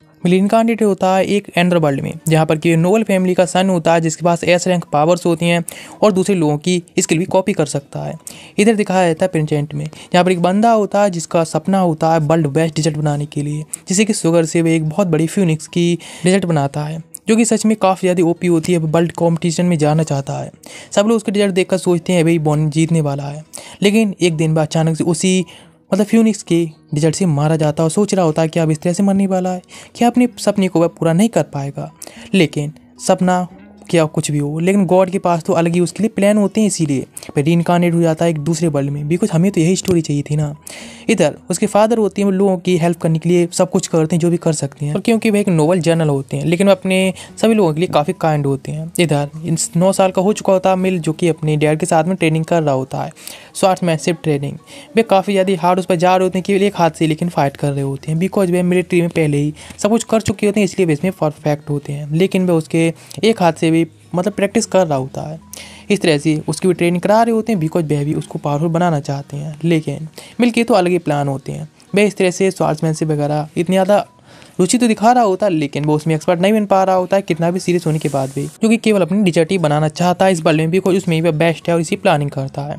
Incarnate होता है एक एंडर वर्ल्ड में, जहाँ पर कि नोबल फैमिली का सन होता है जिसके पास एस रैंक पावर्स होती हैं और दूसरे लोगों की स्किल भी कॉपी कर सकता है। इधर दिखाया जाता है प्रेजेंट में, जहाँ पर एक बंदा होता है जिसका सपना होता है वर्ल्ड बेस्ट डिजर्ट बनाने के लिए, जिससे कि शुगर से वह एक बहुत बड़ी फ्यूनिक्स की डिजर्ट बनाता है, जो कि सच में काफ़ी ज़्यादा ओपी होती है। वर्ल्ड कॉम्पिटिशन में जाना चाहता है। सब लोग उसके रिजल्ट देखकर सोचते हैं भाई बॉन जीतने वाला है, लेकिन एक दिन बाद अचानक से उसी फ्यूनिक्स के रिजल्ट से मारा जाता है और सोच रहा होता है कि अब इस तरह से मरने वाला है कि अपने सपने को वह पूरा नहीं कर पाएगा। लेकिन सपना क्या कुछ भी हो, लेकिन गॉड के पास तो अलग ही उसके लिए प्लान होते हैं, इसीलिए फिर रीइंकार्नेट हो जाता है एक दूसरे वर्ल्ड में। बिकॉज हमें तो यही स्टोरी चाहिए थी ना। इधर उसके फादर होते हैं, वो लोगों की हेल्प करने के लिए सब कुछ करते हैं जो भी कर सकते हैं, और क्योंकि वह एक नोबल जर्नल होते हैं, लेकिन वह अपने सभी लोगों के लिए काफ़ी काइंड होते हैं। इधर 9 साल का हो चुका होता है मिल, जो कि अपने डैड के साथ में ट्रेनिंग कर रहा होता है, स्वॉर्ड्समैनशिप ट्रेनिंग। वे काफ़ी ज़्यादा हार्ड उस पर जा रहे होते हैं, केवल एक हाथ से लेकिन फाइट कर रहे होते हैं। बिकॉज वे मिलिट्री में पहले ही सब कुछ कर चुके होते हैं, इसलिए वे इसमें परफेक्ट होते हैं। लेकिन वे उसके एक हाथ से भी प्रैक्टिस कर रहा होता है। इस तरह से उसकी भी ट्रेनिंग करा रहे होते हैं, बिकॉज वह भी उसको पावरफुल बनाना चाहते हैं। लेकिन मिलके तो अलग ही प्लान होते हैं। वह इस तरह से स्वॉर्ड्समैनशिप वगैरह इतनी ज़्यादा रुचि तो दिखा रहा होता है, लेकिन वो उसमें एक्सपर्ट नहीं बन पा रहा होता है, कितना भी सीरियस होने के बाद भी, क्योंकि केवल अपनी डिजर्ट ही बनाना चाहता है इस वर्ल्ड में, बिकॉज उसमें वह बेस्ट है और इसी प्लानिंग करता है।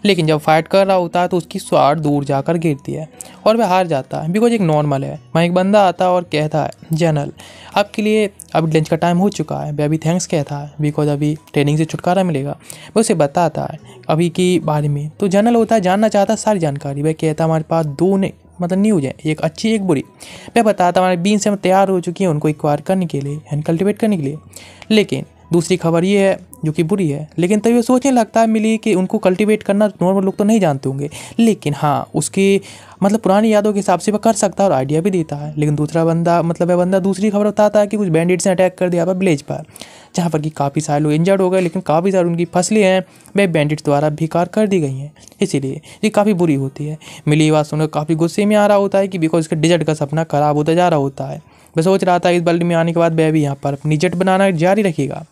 लेकिन जब फाइट कर रहा होता है तो उसकी स्वॉर्ड दूर जाकर गिरती है और वह हार जाता है, बिकॉज एक नॉर्मल है। वहाँ एक बंदा आता है और कहता है, जनरल आपके लिए अभी लंच का टाइम हो चुका है। वह अभी थैंक्स कहता है, बिकॉज अभी ट्रेनिंग से छुटकारा मिलेगा। वह उसे बताता है अभी के बारे में। तो जनरल होता है जानना चाहता है सारी जानकारी। वह कहता है हमारे पास दो न्यूज़ है, एक अच्छी एक बुरी। मैं बताता हमारे बीन्स हम तैयार हो चुकी हैं उनको एक्वायर करने के लिए, एंड कल्टिवेट करने के लिए। लेकिन दूसरी खबर ये है जो कि बुरी है। लेकिन तभी वो सोचने लगता है मिली कि उनको कल्टिवेट करना नॉर्मल लोग तो नहीं जानते होंगे, लेकिन हाँ उसकी पुरानी यादों के हिसाब से वह कर सकता है और आइडिया भी देता है। लेकिन दूसरा बंदा वह बंदा दूसरी खबर बताता है कि कुछ बैंडिट्स ने अटैक कर दिया पर विलेज पर, जहाँ पर कि काफ़ी सारे लोग इंजर्ड हो गए, लेकिन काफ़ी सारी उनकी फसलें हैं वह बैंडिट्स द्वारा बेकार कर दी गई हैं। इसीलिए ये काफ़ी बुरी होती है। मिली बात सुनकर काफ़ी गुस्से में आ रहा होता है कि बिकॉज उसका डिजर्ट का सपना खराब होता जा रहा होता है। वह सोच रहा था इस वर्ल्ड में आने के बाद वह भी यहाँ पर अपनी डिजर्ट बनाना जारी रखेगा।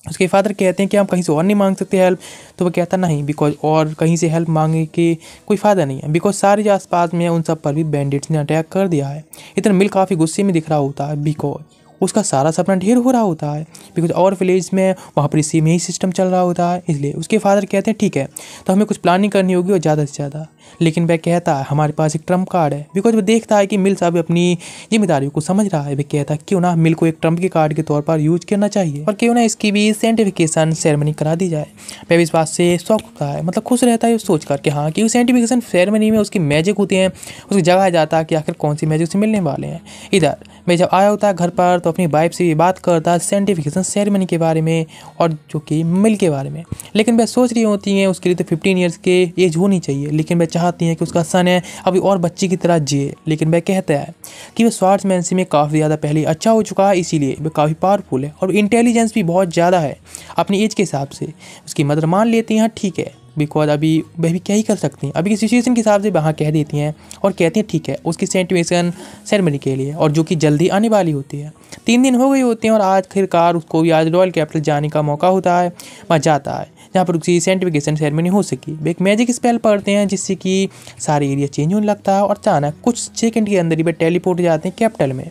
उसके फादर कहते हैं कि हम कहीं से और नहीं मांग सकते हेल्प, तो वह कहता नहीं, बिकॉज और कहीं से हेल्प मांगने के कोई फ़ायदा नहीं है, बिकॉज सारे जो आसपास में उन सब पर भी बैंडिट्स ने अटैक कर दिया है। इतना मिल काफ़ी गुस्से में दिख रहा होता है, बिकॉज उसका सारा सपना ढेर हो रहा होता है, बिकॉज और विलेज में वहाँ पर इसी में ही सिस्टम चल रहा होता है। इसलिए उसके फादर कहते हैं ठीक है तो हमें कुछ प्लानिंग करनी होगी और ज़्यादा से ज़्यादा। लेकिन वह कहता है हमारे पास एक ट्रम्प कार्ड है, बिकॉज वह देखता है कि मिल साहब अपनी जिम्मेदारियों को समझ रहा है। वह कहता है क्यों ना मिल को एक ट्रम्प के कार्ड के तौर पर यूज करना चाहिए और क्यों ना इसकी भी साइंटिफिकेशन सेरेमनी करा दी जाए। वह इस बात से शौक होता है, खुश रहता है सोच कर कि हाँ कि उस साइंटिफिकेशन सेरेमनी में उसकी मैजिक होती है, उसकी जगह जाता है कि आखिर कौन सी मैजिक से मिलने वाले हैं। इधर मैं जब आया होता है घर पर तो अपनी वाइफ से बात करता है साइंटिफिकेशन सेरेमनी के बारे में और जो कि मिल के बारे में। लेकिन वह सोच रही होती हैं उसके लिए तो 15 ईयर्स के एज होनी चाहिए, लेकिन वह चाहती हैं कि उसका सन है अभी और बच्चे की तरह जिए। लेकिन वह कहता है कि वह स्वॉर्ड्समैनशिप में काफ़ी ज़्यादा पहले अच्छा हो चुका है, इसीलिए वह काफ़ी पावरफुल है और इंटेलिजेंस भी बहुत ज़्यादा है अपनी एज के हिसाब से। उसकी मदर मान लेती हैं ठीक है, बिकॉज अभी वह भी क्या ही कर सकती हैं, अभी की सिचुएशन के हिसाब से वहाँ कह देती हैं और कहती हैं ठीक है उसकी साइंटिफिकेशन सेरेमनी के लिए, और जो कि जल्दी आने वाली होती है। 3 दिन हो गए होते हैं और आखिरकार उसको भी आज रॉयल कैपिटल जाने का मौका होता है। वहाँ जाता है जहाँ पर उसकी साइंटिफिकेशन सेरेमनी हो सकी। वे एक मैजिक स्पेल पढ़ते हैं जिससे कि सारे एरिया चेंज होने लगता है और अचानक कुछ सेकंड के अंदर ही वे टेलीपोर्ट जाते हैं कैपिटल में,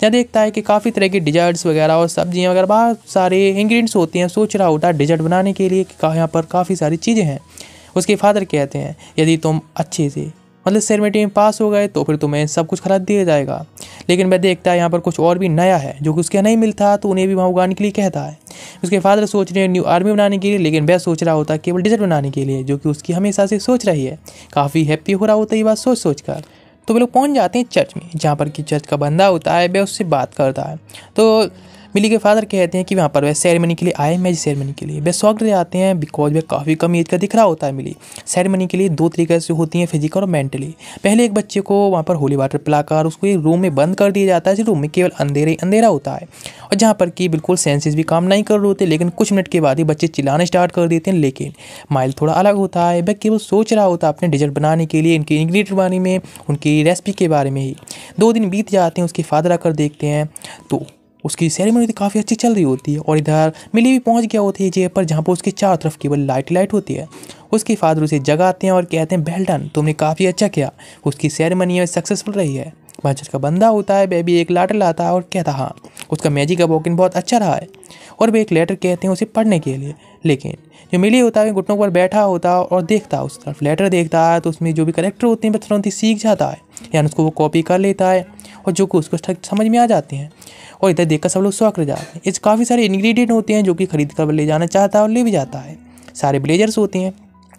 जहाँ देखता है कि काफ़ी तरह के डिजर्ट्स वगैरह और सब्जियाँ वगैरह बहुत सारे इंग्रेडिएंट्स होते हैं। सोच रहा होता है डिजर्ट बनाने के लिए कि यहाँ पर काफ़ी सारी चीज़ें हैं। उसके फादर कहते हैं यदि तुम अच्छे से सेरेमनी में पास हो गए तो फिर तुम्हें सब कुछ खरीद दिया जाएगा। लेकिन वह देखता है यहाँ पर कुछ और भी नया है जो कि उसके नहीं मिलता, तो उन्हें भी वहाँ उगाने के लिए कहता है। उसके फादर सोच रहे हैं न्यू आर्मी बनाने के लिए, लेकिन वह सोच रहा होता है केवल डिजर्ट बनाने के लिए, जो कि उसकी हमेशा से सोच रही है। काफ़ी हैप्पी हो रहा होता है ये बात सोच कर। तो वे लोग पहुँच जाते हैं चर्च में, जहाँ पर कि चर्च का बंदा होता है वह उससे बात करता है। तो मिली के फादर कहते हैं कि वहाँ पर वह सेरेमनी के लिए आए, मैजिक सेरेमनी के लिए। वे शॉक्ड रह जाते हैं बिकॉज वह काफ़ी कम एज का दिख रहा होता है। मिली सेरेमनी के लिए 2 तरीके से होती हैं, फिजिकल और मेंटली। पहले एक बच्चे को वहाँ पर होली वाटर पिलाकर उसको एक रूम में बंद कर दिया जाता है, इस रूम में केवल अंधेरा होता है और जहाँ पर कि बिल्कुल सेंसेस भी काम नहीं कर रहे होते। लेकिन कुछ मिनट के बाद ही बच्चे चिल्लाना स्टार्ट कर देते हैं। लेकिन माइल थोड़ा अलग होता है, वह केवल सोच रहा होता है अपने डिजर्ट बनाने के लिए, इनके इंग्रेडिएंट बारे में, उनकी रेसिपी के बारे में ही। 2 दिन बीत जाते हैं, उसके फादर आकर देखते हैं तो उसकी सेरेमनी तो काफ़ी अच्छी चल रही होती है और इधर मिली भी पहुंच गया होती है जगह पर जहाँ पर उसके चारों तरफ केवल लाइट होती है। उसके फादर उसे जगाते हैं और कहते हैं वेल डन, तुमने काफ़ी अच्छा किया, उसकी सेरेमनी सक्सेसफुल रही है। बादशाह का बंदा होता है वह भी एक लेटर लाता है और कहता हाँ उसका मैजिक का वॉकिंग बहुत अच्छा रहा है और वे एक लेटर कहते हैं उसे पढ़ने के लिए। लेकिन जो मिली होता है घुटनों पर बैठा होता है और देखता है उस तरफ लेटर देखता है तो उसमें जो भी करेक्टर होते हैं वह तुरंत ही सीख जाता है, यानी उसको वो कॉपी कर लेता है और जो कि उसको समझ में आ जाते हैं और इधर देखकर सब लोग शौक रह जाते हैं। इससे काफ़ी सारे इंग्रेडिएंट होते हैं जो कि खरीद कर ले जाना चाहता है और ले भी जाता है। सारे विलेजर्स होते हैं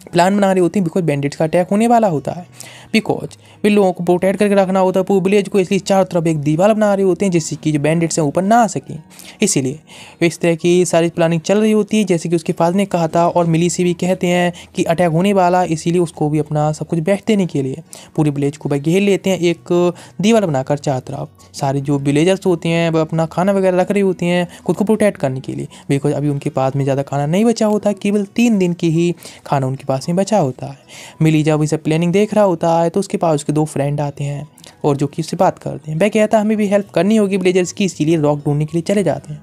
प्लान बना रहे होते हैं बिकॉज बैंडिट्स का अटैक होने वाला होता है, बिकॉज वे लोगों को प्रोटेक्ट करके रखना होता है पूरे विलेज को, इसलिए चारों तरफ एक दीवार बना रहे होते हैं जिससे कि जो बैंडिट्स हैं ऊपर ना आ सकें। इसीलिए इस तरह की सारी प्लानिंग चल रही होती है जैसे कि उसके फादर ने कहा था और मिली से भी कहते हैं कि अटैक होने वाला, इसीलिए उसको भी अपना सब कुछ बैठ देने के लिए पूरे विलेज को घेर लेते हैं एक दीवार बनाकर चारों तरफ। सारे जो विलेजर्स होते हैं वह अपना खाना वगैरह रख रही होती हैं खुद को प्रोटेक्ट करने के लिए, बिकॉज अभी उनके पास में ज़्यादा खाना नहीं बचा होता, केवल 3 दिन की ही खाना उनके पास में बचा होता है। मिली जब इसे प्लानिंग देख रहा होता है तो उसके पास उसके 2 फ्रेंड आते हैं और जो कि उससे बात करते हैं। वह कहता है हमें भी हेल्प करनी होगी विलेजर्स की, इसीलिए रॉक ढूंढने के लिए चले जाते हैं।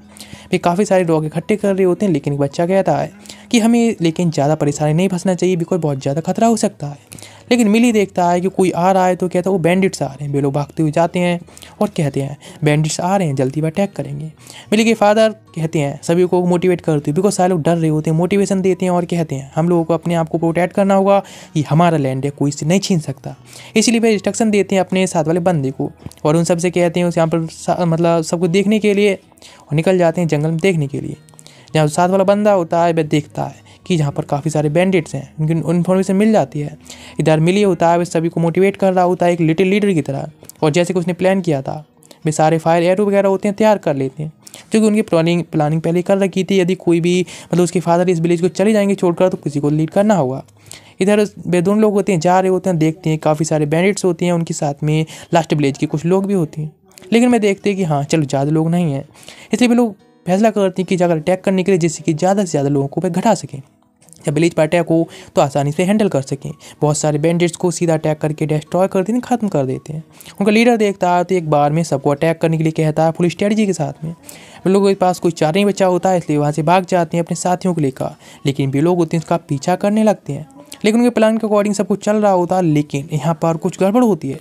वे काफ़ी सारे रॉक इकट्ठे कर रहे होते हैं लेकिन एक बच्चा कहता है कि हमें लेकिन ज़्यादा परेशानी नहीं फंसना चाहिए बिकॉज बहुत ज़्यादा खतरा हो सकता है। लेकिन मिली देखता है कि कोई आ रहा है तो कहता है वो बैंडिट्स आ रहे हैं। वे लोग भागते हुए जाते हैं और कहते हैं बैंडिट्स आ रहे हैं जल्दी वह अटैक करेंगे। मिली के फादर कहते हैं सभी को मोटिवेट करते हैं बिकॉज सारे लोग डर रहे होते हैं, मोटिवेशन देते हैं और कहते हैं हम लोगों को अपने आप को प्रोटेक्ट करना होगा, ये हमारा लैंड है कोई इसे नहीं छीन सकता। इसीलिए वे इंस्ट्रक्शन देते हैं अपने साथ वाले बंदे को और उन सबसे कहते हैं उस यहाँ पर मतलब सब कुछ देखने के लिए और निकल जाते हैं जंगल में देखने के लिए। जहाँ साथ वाला बंदा होता है वह देखता है कि जहाँ पर काफ़ी सारे बैंडिट्स हैं, उनकी इन्फॉर्मेशन मिल जाती है। इधर मिली होता है वह सभी को मोटिवेट कर रहा होता है एक लिटिल लीडर की तरह, और जैसे कि उसने प्लान किया था वे सारे फायर एरो वगैरह होते हैं तैयार कर लेते हैं क्योंकि उनकी प्लानिंग पहले कर रखी थी। यदि कोई भी मतलब उसके फादर इस विलेज को चले जाएंगे छोड़कर तो किसी को लीड करना होगा। इधर वे दोनों लोग होते हैं जा रहे होते हैं, देखते हैं काफ़ी सारे बैंडिट्स होते हैं, उनके साथ में लास्ट विलेज के कुछ लोग भी होते हैं। लेकिन मैं देखते हैं कि हाँ चलो ज़्यादा लोग नहीं हैं, इसलिए वे लोग फैसला करते हैं कि जाकर अटैक करने के लिए जिससे कि ज़्यादा से ज़्यादा लोगों को वे घटा सकें। जब विलेज पर अटैक हो तो आसानी से हैंडल कर सकें। बहुत सारे बैंडिट्स को सीधा अटैक करके डिस्ट्रॉय कर देते हैं, ख़त्म कर देते हैं। उनका लीडर देखता है तो एक बार में सबको अटैक करने के लिए कहता है फुल स्ट्रेटजी के साथ में। वे लोगों के पास कोई चारा नहीं बचा होता है इसलिए वहाँ से भाग जाते हैं अपने साथियों को लेकर, लेकिन वे लोग होते हैं उसका पीछा करने लगते हैं। लेकिन उनके प्लान के अकॉर्डिंग सब कुछ चल रहा होता है, लेकिन यहाँ पर कुछ गड़बड़ होती है।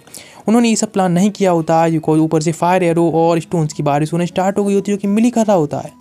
उन्होंने ये सब प्लान नहीं किया होता है, ऊपर से फायर एरो और स्टोन्स की बारिश होने स्टार्ट हो गई होती है जो कि मिली कर रहा होता है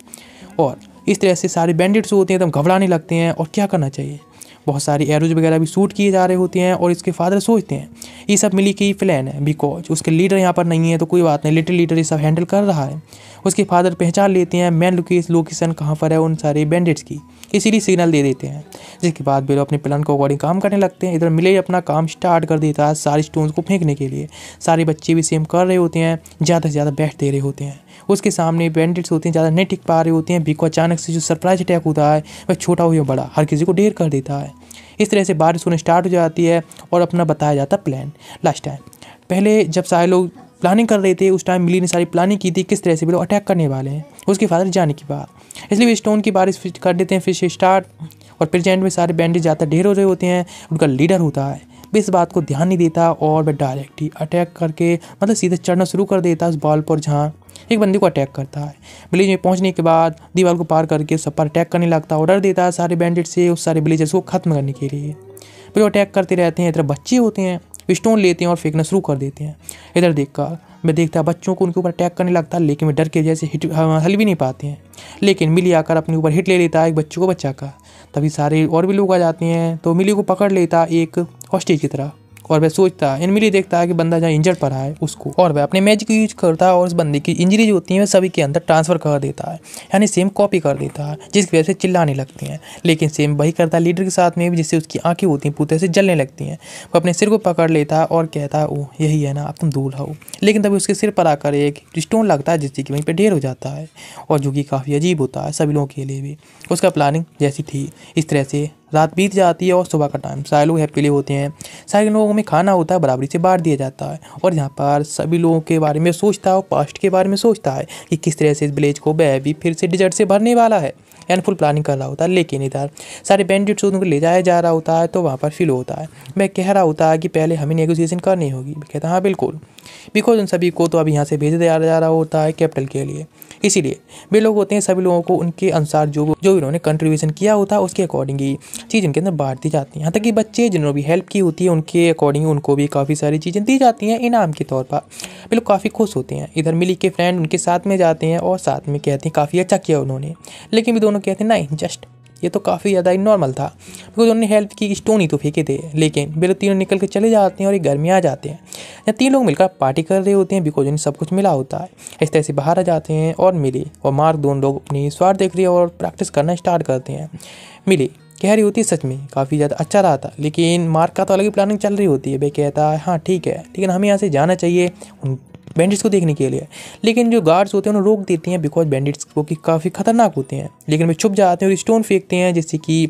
और इस तरह से सारे बैंडिट्स होते हैं एकदम घबराने लगते हैं और क्या करना चाहिए। बहुत सारी एरोज वगैरह भी शूट किए जा रहे होते हैं और इसके फादर सोचते हैं ये सब मिली की प्लान है बिकॉज उसके लीडर यहाँ पर नहीं है तो कोई बात नहीं, लिटिल लीडर ये सब हैंडल कर रहा है। उसके फादर पहचान लेते हैं मेन लोकेशन कहाँ पर है उन सारे बैंडिट्स की, इसीलिए सिग्नल दे देते हैं, जिसके बाद वे लोग अपने प्लान को अकॉर्डिंग काम करने लगते हैं। इधर मिले अपना काम स्टार्ट कर देता है सारे स्टोन्स को फेंकने के लिए। सारे बच्चे भी सेम कर रहे होते हैं, ज़्यादा से ज़्यादा बैठ दे रहे होते हैं। उसके सामने बैंडिट्स होते हैं ज़्यादा नहीं टिक पा रहे होते हैं बिकॉज अचानक से जो सरप्राइज अटैक होता है वह छोटा हो या बड़ा हर किसी को ढेर कर देता है। इस तरह से बारिश होने स्टार्ट हो जाती है और अपना बताया जाता प्लान। लास्ट टाइम पहले जब सारे लोग प्लानिंग कर रहे थे उस टाइम मिली ने सारी प्लानिंग की थी किस तरह से भी लोग अटैक करने वाले हैं उसके फादर जाने के बाद, इसलिए वे स्टोन की बारिश कर देते हैं फिर से स्टार्ट। और प्रेजेंट में सारे बैंडिट ज़्यादा ढेर हो रहे होते हैं। उनका लीडर होता है वे इस बात को ध्यान नहीं देता और वह डायरेक्ट ही अटैक करके मतलब सीधे चढ़ना शुरू कर देता है उस बॉल पर जहाँ एक बंदे को अटैक करता है। विलेज में पहुंचने के बाद दीवार को पार करके सब पर अटैक करने लगता है, ऑर्डर देता है सारे बैंडिट से उस सारे विलेजर्स को खत्म करने के लिए। फिर वो अटैक करते रहते हैं। इधर बच्चे होते हैं स्टोन लेते हैं और फेंकना शुरू कर देते हैं। इधर देखकर मैं देखता बच्चों को उनके ऊपर अटैक करने लगता है लेकिन वे डर के वजह से हल भी नहीं पाते हैं। लेकिन मिली आकर अपने ऊपर हिट ले लेता है एक बच्चे को बचा कर। तभी सारे और भी लोग आ जाते हैं तो मिली को पकड़ लेता एक हॉस्टेज की तरह और वह सोचता है मिली देखता है कि बंदा जहाँ इंजर्ड पड़ा है उसको, और वह अपने मैजिक यूज करता है और उस बंदे की इंजरी जो होती है वह सभी के अंदर ट्रांसफर कर देता है, यानी सेम कॉपी कर देता है जिसकी वजह से चिल्लाने लगते हैं। लेकिन सेम वही करता है लीडर के साथ में भी, जिससे उसकी आंखें होती हैं पूरे से जलने लगती हैं। वो अपने सिर को पकड़ लेता है और कहता है ओह यही है ना, अब तुम दूर रहो। लेकिन तभी उसके सिर पर आकर एक स्टोन लगता है जिससे कि वहीं पर ढेर हो जाता है और जो कि काफ़ी अजीब होता है सभी लोगों के लिए भी। उसका प्लानिंग जैसी थी इस तरह से रात बीत जाती है और सुबह का टाइम सारे लोग हैप्पीली होते हैं। सारे लोगों में खाना होता है बराबरी से बांट दिया जाता है और यहाँ पर सभी लोगों के बारे में सोचता है और पास्ट के बारे में सोचता है कि किस तरह से इस विलेज को वह भी फिर से डिजर्ट से भरने वाला है, यानी फुल प्लानिंग कर रहा होता है। लेकिन इधर सारे बैंडिट्स उनको ले जाया जा रहा होता है तो वहाँ पर फील होता है वह कह रहा होता है कि पहले हमें नेगोशिएशन करनी होगी। कहता है हाँ बिल्कुल, बिकॉज उन सभी को तो अभी यहाँ से भेज दिया जा रहा होता है कैपिटल के लिए। इसीलिए वे लोग होते हैं सभी लोगों को उनके अनुसार जो इन्होंने कंट्रीब्यूशन किया होता है उसके अकॉर्डिंग ही चीज़ उनके अंदर बांट दी जाती है। यहाँ तक कि बच्चे जिन्होंने भी हेल्प की होती है उनके अकॉर्डिंग उनको भी काफ़ी सारी चीज़ें दी जाती हैं इनाम के तौर पर। वे लोग काफ़ी खुश होते हैं। इधर मिली के फ्रेंड उनके साथ में जाते हैं और साथ में कहते हैं काफ़ी अच्छा किया उन्होंने, लेकिन भी दोनों कहते हैं नहीं जस्ट ये तो काफ़ी ज़्यादा ही नॉर्मल था, बिकॉज उन्होंने हेल्प की, स्टोन ही तो फेंके थे। लेकिन वे लोग तीनों निकल के चले जाते हैं और एक घर में आ जाते हैं। या तीन लोग मिलकर पार्टी कर रहे होते हैं बिकॉज उन्हें सब कुछ मिला होता है। इस तरह से बाहर आ जाते हैं और मिली और मार्क दोनों लोग अपनी स्वार्थ देख रही है और प्रैक्टिस करना स्टार्ट करते हैं। मिली कह रही होती है सच में काफ़ी ज़्यादा अच्छा रहा था, लेकिन मार्क का तो अलग ही प्लानिंग चल रही होती है। वे कहता है हाँ ठीक है, लेकिन हमें यहाँ से जाना चाहिए उन बैंडिट्स को देखने के लिए। लेकिन जो गार्ड्स होते हैं उन्हें रोक देती हैं बिकॉज बैंडिट्स वो कि काफ़ी खतरनाक होते हैं। लेकिन वे छुप जाते हैं और स्टोन फेंकते हैं जिससे कि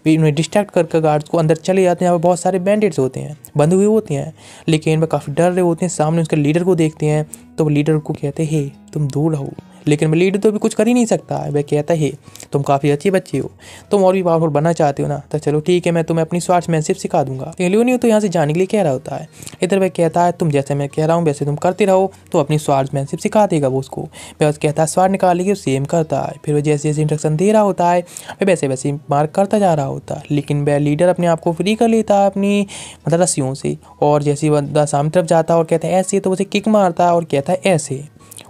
वे उन्हें डिस्ट्रैक्ट करके गार्ड्स को अंदर चले जाते हैं। यहाँ पर बहुत सारे बैंडिट्स होते हैं, बंधे हुए होते हैं, लेकिन वे काफ़ी डर रहे होते हैं। सामने उसके लीडर को देखते हैं तो वो लीडर को कहते हैं हे तुम दूर रहो, लेकिन मैं लीडर तो भी कुछ कर ही नहीं सकता है। वह कहता है तुम काफ़ी अच्छी बच्ची हो, तुम और भी पावरफुल बनना चाहते हो ना, तो चलो ठीक है मैं तुम्हें अपनी स्वार्ट्समैनशिप सिखा दूंगा। लियोनी तो यहाँ से जाने के लिए कह रहा होता है। इधर वह कहता है तुम जैसे मैं कह रहा हूँ वैसे तुम करते रहो, तो अपनी स्वार्ट्समैनशिप सिखा देगा वो उसको। वह कहता है स्वार्ड निकाल के सेम करता है। फिर वह जैसे जैसे इंस्ट्रक्शन दे रहा होता है वह वैसे वैसे मार्क करता जा रहा होता है। लेकिन वह लीडर अपने आप को फ्री कर लेता है अपनी मतलब रस्सियों से, और जैसे बंदा सामने तरफ जाता है और कहता है ऐसे, तो उसे किक मारता है और कहता है ऐसे।